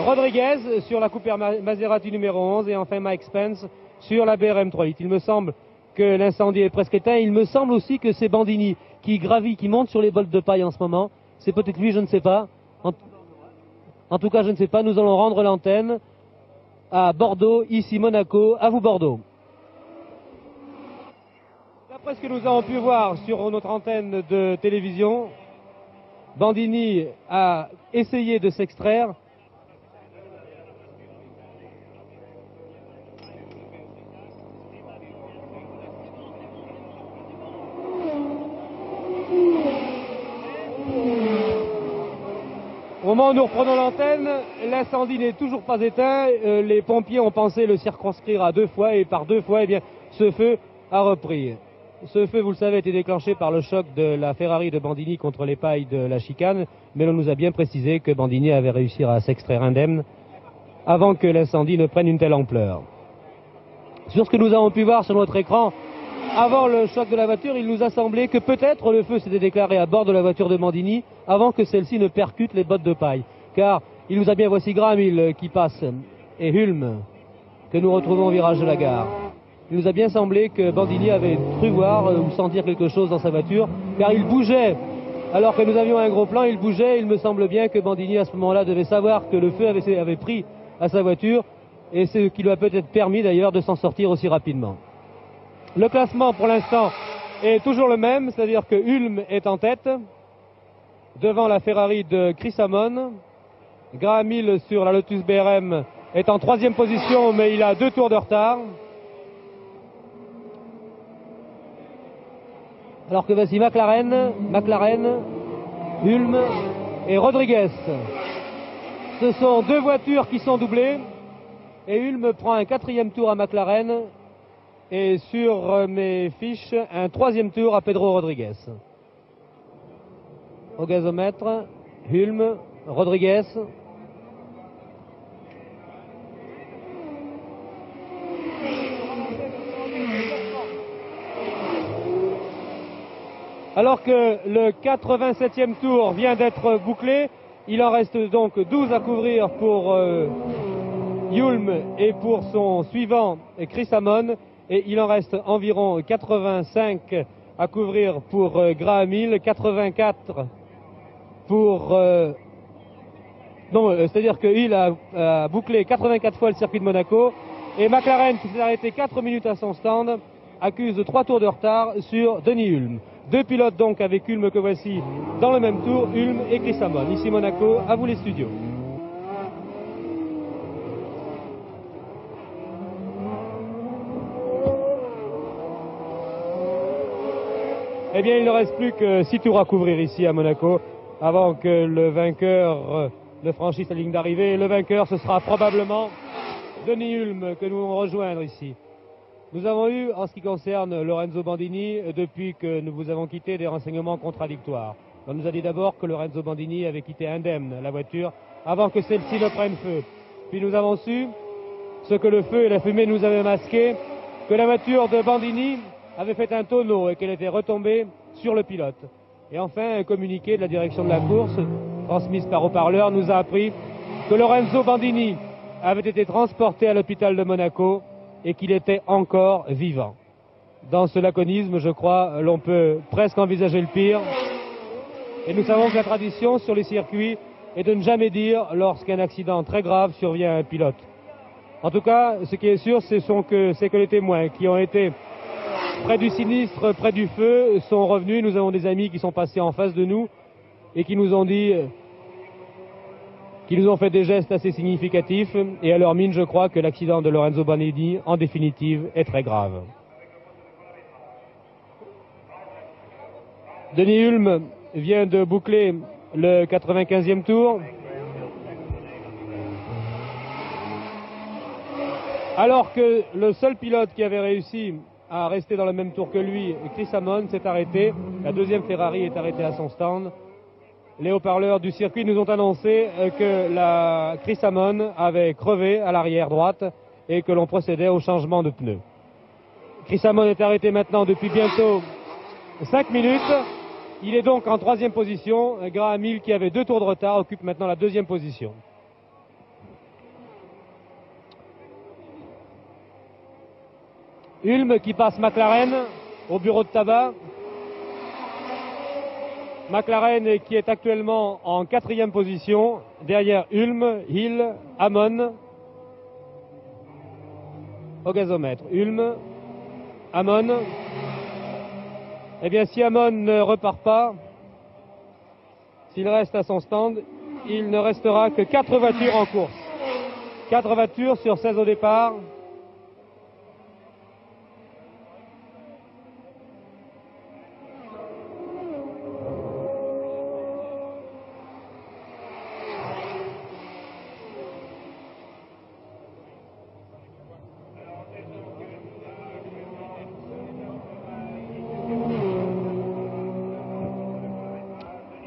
A: Rodriguez sur la Cooper Maserati numéro 11 et enfin Mike Spence sur la BRM 3 litres. Il me semble que l'incendie est presque éteint. Il me semble aussi que c'est Bandini qui gravit, qui monte sur les bols de paille en ce moment. C'est peut-être lui, je ne sais pas. En tout cas, je ne sais pas. Nous allons rendre l'antenne à Bordeaux, ici Monaco. À vous Bordeaux. D'après ce que nous avons pu voir sur notre antenne de télévision, Bandini a essayé de s'extraire. Au moment où nous reprenons l'antenne, l'incendie n'est toujours pas éteint. Les pompiers ont pensé le circonscrire à 2 fois et par 2 fois, eh bien, ce feu a repris. Ce feu, vous le savez, a été déclenché par le choc de la Ferrari de Bandini contre les pailles de la chicane, mais l'on nous a bien précisé que Bandini avait réussi à s'extraire indemne avant que l'incendie ne prenne une telle ampleur. Sur ce que nous avons pu voir sur notre écran, avant le choc de la voiture, il nous a semblé que peut-être le feu s'était déclaré à bord de la voiture de Bandini avant que celle-ci ne percute les bottes de paille. Car il nous a bien, voici Graham Hill qui passe et Hulme que nous retrouvons au virage de la gare. Il nous a bien semblé que Bandini avait cru voir ou sentir quelque chose dans sa voiture, car il bougeait. Alors que nous avions un gros plan, il bougeait. Il me semble bien que Bandini, à ce moment-là, devait savoir que le feu avait pris à sa voiture, et ce qui lui a peut-être permis d'ailleurs de s'en sortir aussi rapidement. Le classement, pour l'instant, est toujours le même, c'est-à-dire que Hulme est en tête, devant la Ferrari de Chris Amon. Graham Hill sur la Lotus BRM est en 3e position, mais il a 2 tours de retard. Alors que voici McLaren, Hulme et Rodriguez. Ce sont 2 voitures qui sont doublées. Et Hulme prend un 4e tour à McLaren. Et sur mes fiches, un 3e tour à Pedro Rodriguez. Au gazomètre, Hulme, Rodriguez. Alors que le 87e tour vient d'être bouclé, il en reste donc 12 à couvrir pour Hulme et pour son suivant Chris Amon, et il en reste environ 85 à couvrir pour Graham Hill, 84 pour... c'est-à-dire que Hill a bouclé 84 fois le circuit de Monaco, et McLaren, qui s'est arrêté 4 minutes à son stand, accuse de 3 tours de retard sur Denis Hulme. 2 pilotes donc avec Hulme que voici dans le même tour, Hulme et Chris Amon. Ici Monaco, à vous les studios. Eh bien, il ne reste plus que 6 tours à couvrir ici à Monaco avant que le vainqueur ne franchisse la ligne d'arrivée. Le vainqueur, ce sera probablement Denis Hulme que nous allons rejoindre ici. Nous avons eu, en ce qui concerne Lorenzo Bandini, depuis que nous vous avons quitté, des renseignements contradictoires. On nous a dit d'abord que Lorenzo Bandini avait quitté indemne la voiture avant que celle-ci ne prenne feu. Puis nous avons su ce que le feu et la fumée nous avaient masqué, que la voiture de Bandini avait fait un tonneau et qu'elle était retombée sur le pilote. Et enfin, un communiqué de la direction de la course, transmis par haut-parleur, nous a appris que Lorenzo Bandini avait été transporté à l'hôpital de Monaco et qu'il était encore vivant. Dans ce laconisme, je crois, l'on peut presque envisager le pire. Et nous savons que la tradition sur les circuits est de ne jamais dire lorsqu'un accident très grave survient à un pilote. En tout cas, ce qui est sûr, c'est que les témoins qui ont été près du sinistre, près du feu, sont revenus. Nous avons des amis qui sont passés en face de nous et qui nous ont dit, qui nous ont fait des gestes assez significatifs. Et à leur mine, je crois que l'accident de Lorenzo Bandini, en définitive, est très grave. Denis Hulme vient de boucler le 95e tour. Alors que le seul pilote qui avait réussi à rester dans le même tour que lui, Chris Amon, s'est arrêté. La deuxième Ferrari est arrêtée à son stand. Les haut-parleurs du circuit nous ont annoncé que la Chris Amon avait crevé à l'arrière droite et que l'on procédait au changement de pneus. Chris Amon est arrêté maintenant depuis bientôt 5 minutes. Il est donc en 3e position. Graham Hill, qui avait 2 tours de retard, occupe maintenant la 2e position. Hulme qui passe McLaren au bureau de tabac. McLaren qui est actuellement en 4e position, derrière Hulme, Hill, Amon au gazomètre. Hulme, Amon. Eh bien, si Amon ne repart pas, s'il reste à son stand, il ne restera que 4 voitures en course. 4 voitures sur 16 au départ.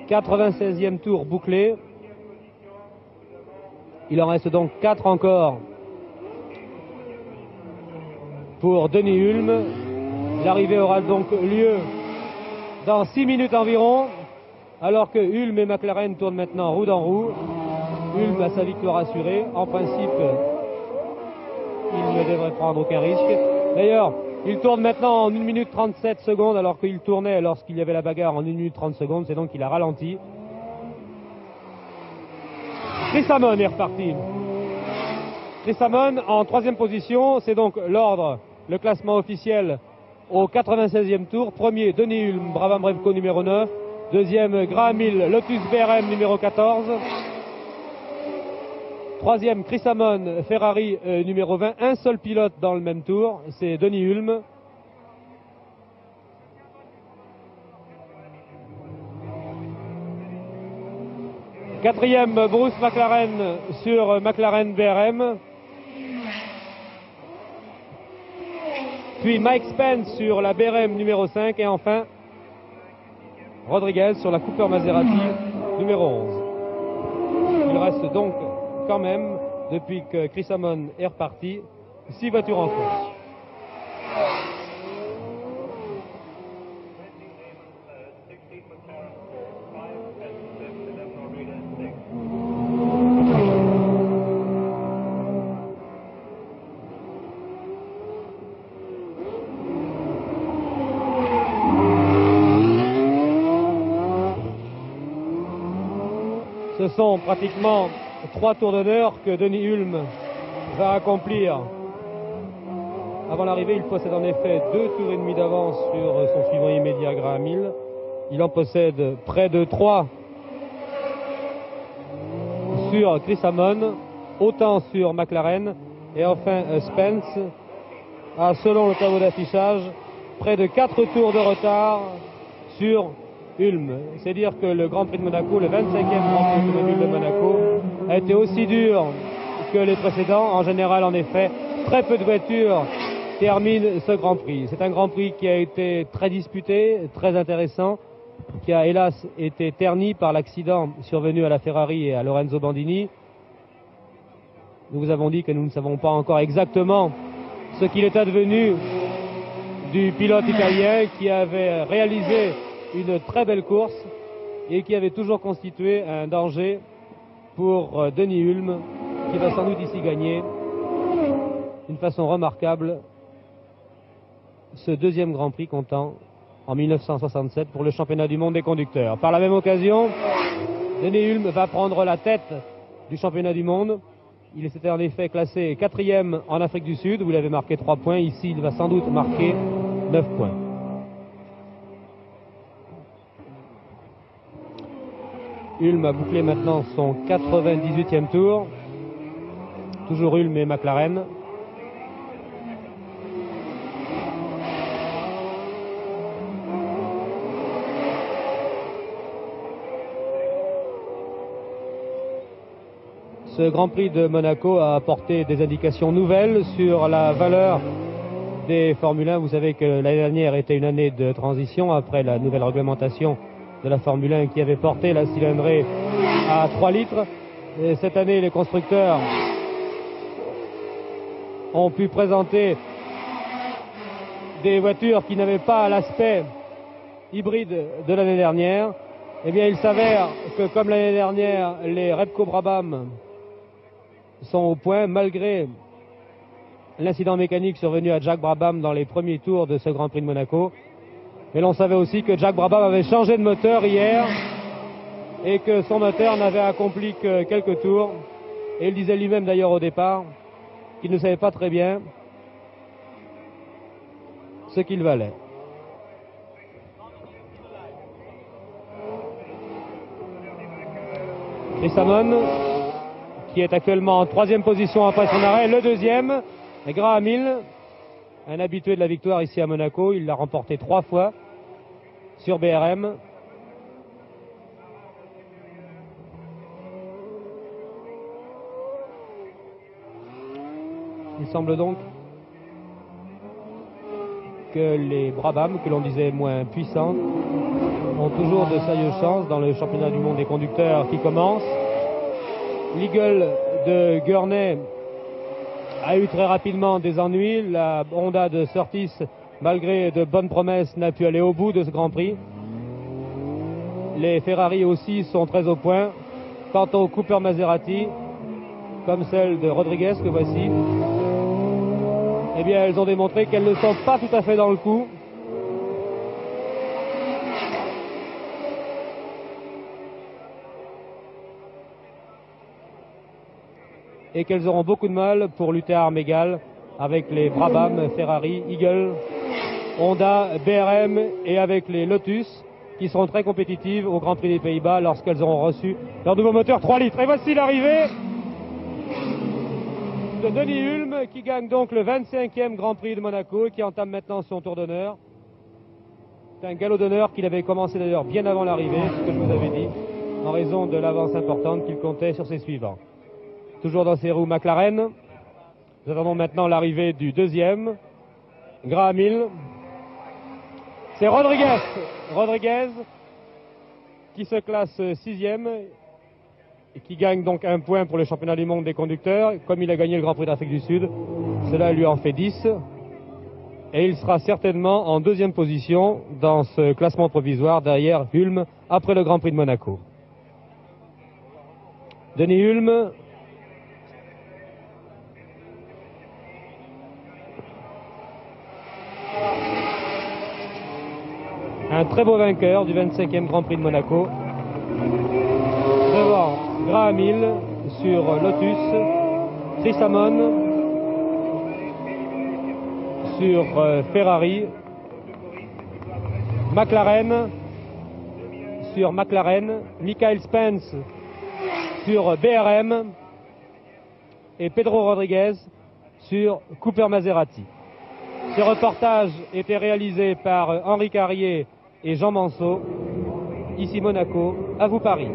A: « 96e tour bouclé. Il en reste donc 4 encore pour Denis Hulme. L'arrivée aura donc lieu dans 6 minutes environ, alors que Hulme et McLaren tournent maintenant roue dans roue. Hulme a sa victoire assurée. En principe, il ne devrait prendre aucun risque. D'ailleurs, il tourne maintenant en 1 minute 37 secondes, alors qu'il tournait lorsqu'il y avait la bagarre en 1 minute 30 secondes. C'est donc qu'il a ralenti. Chris Amon est reparti. Chris Amon en 3e position. C'est donc l'ordre, le classement officiel au 96e tour. Premier, Denis Hulme, Brabham Bremco numéro 9. Deuxième, Graham Hill, Lotus BRM numéro 14. Troisième, Chris Amon, Ferrari numéro 20. Un seul pilote dans le même tour, c'est Denis Hulme. Quatrième, Bruce McLaren sur McLaren BRM. Puis Mike Spence sur la BRM numéro 5. Et enfin, Rodriguez sur la Cooper Maserati numéro 11. Il reste donc quand même, depuis que Chris Amon est reparti, 6 voitures en course. Ce sont pratiquement 3 tours d'honneur que Denis Hulme va accomplir. Avant l'arrivée, il possède en effet 2 tours et demi d'avance sur son suivant immédiat Graham Hill. Il en possède près de 3 sur Chris Amon, autant sur McLaren. Et enfin Spence a, selon le tableau d'affichage, près de 4 tours de retard sur Hulme. C'est dire que le Grand Prix de Monaco, le 25e Grand Prix automobile de Monaco, a été aussi dur que les précédents. En général, en effet, très peu de voitures terminent ce Grand Prix. C'est un Grand Prix qui a été très disputé, très intéressant, qui a hélas été terni par l'accident survenu à la Ferrari et à Lorenzo Bandini. Nous vous avons dit que nous ne savons pas encore exactement ce qu'il est advenu du pilote italien qui avait réalisé une très belle course et qui avait toujours constitué un danger pour Denis Hulme, qui va sans doute ici gagner d'une façon remarquable ce deuxième Grand Prix comptant en 1967 pour le championnat du monde des conducteurs. Par la même occasion, Denis Hulme va prendre la tête du championnat du monde. Il s'était en effet classé 4e en Afrique du Sud, où il avait marqué 3 points. Ici, il va sans doute marquer 9 points. Hulme a bouclé maintenant son 98e tour. Toujours Hulme et McLaren. Ce Grand Prix de Monaco a apporté des indications nouvelles sur la valeur des Formule 1. Vous savez que l'année dernière était une année de transition après la nouvelle réglementation de la Formule 1 qui avait porté la cylindrée à 3 litres. Et cette année, les constructeurs ont pu présenter des voitures qui n'avaient pas l'aspect hybride de l'année dernière. Eh bien, il s'avère que, comme l'année dernière, les Repco Brabham sont au point, malgré l'incident mécanique survenu à Jack Brabham dans les premiers tours de ce Grand Prix de Monaco. Mais l'on savait aussi que Jack Brabham avait changé de moteur hier et que son moteur n'avait accompli que quelques tours. Et il disait lui-même d'ailleurs au départ qu'il ne savait pas très bien ce qu'il valait. Chris Amon, qui est actuellement en 3e position après son arrêt, le 2e, Graham Hill, un habitué de la victoire ici à Monaco. Il l'a remporté 3 fois sur BRM. Il semble donc que les Brabham, que l'on disait moins puissants, ont toujours de sérieuses chances dans le championnat du monde des conducteurs qui commence. L'Eagle de Gurney a eu très rapidement des ennuis. La Honda de Surtees, malgré de bonnes promesses, n'a pu aller au bout de ce Grand Prix. Les Ferrari aussi sont très au point. Quant aux Cooper Maserati, comme celle de Rodriguez que voici, eh bien elles ont démontré qu'elles ne sont pas tout à fait dans le coup. Et qu'elles auront beaucoup de mal pour lutter à armes égales avec les Brabham, Ferrari, Eagle, Honda, BRM et avec les Lotus qui seront très compétitives au Grand Prix des Pays-Bas lorsqu'elles auront reçu leur nouveau moteur 3 litres. Et voici l'arrivée de Denis Hulme qui gagne donc le 25e Grand Prix de Monaco et qui entame maintenant son tour d'honneur. C'est un galop d'honneur qu'il avait commencé d'ailleurs bien avant l'arrivée, ce que je vous avais dit, en raison de l'avance importante qu'il comptait sur ses suivants. Toujours dans ses roues McLaren. Nous attendons maintenant l'arrivée du 2e, Graham Hill. C'est Rodriguez qui se classe 6e et qui gagne donc 1 point pour le championnat du monde des conducteurs. Comme il a gagné le Grand Prix d'Afrique du Sud, cela lui en fait 10. Et il sera certainement en 2e position dans ce classement provisoire derrière Hulme après le Grand Prix de Monaco. Denis Hulme, un très beau vainqueur du 25e Grand Prix de Monaco, devant Graham Hill sur Lotus, Chris Amon sur Ferrari, McLaren sur McLaren, Michael Spence sur BRM et Pedro Rodriguez sur Cooper Maserati. Ce reportage était réalisé par Henri Carrier et Jean Manceau. Ici Monaco, à vous Paris.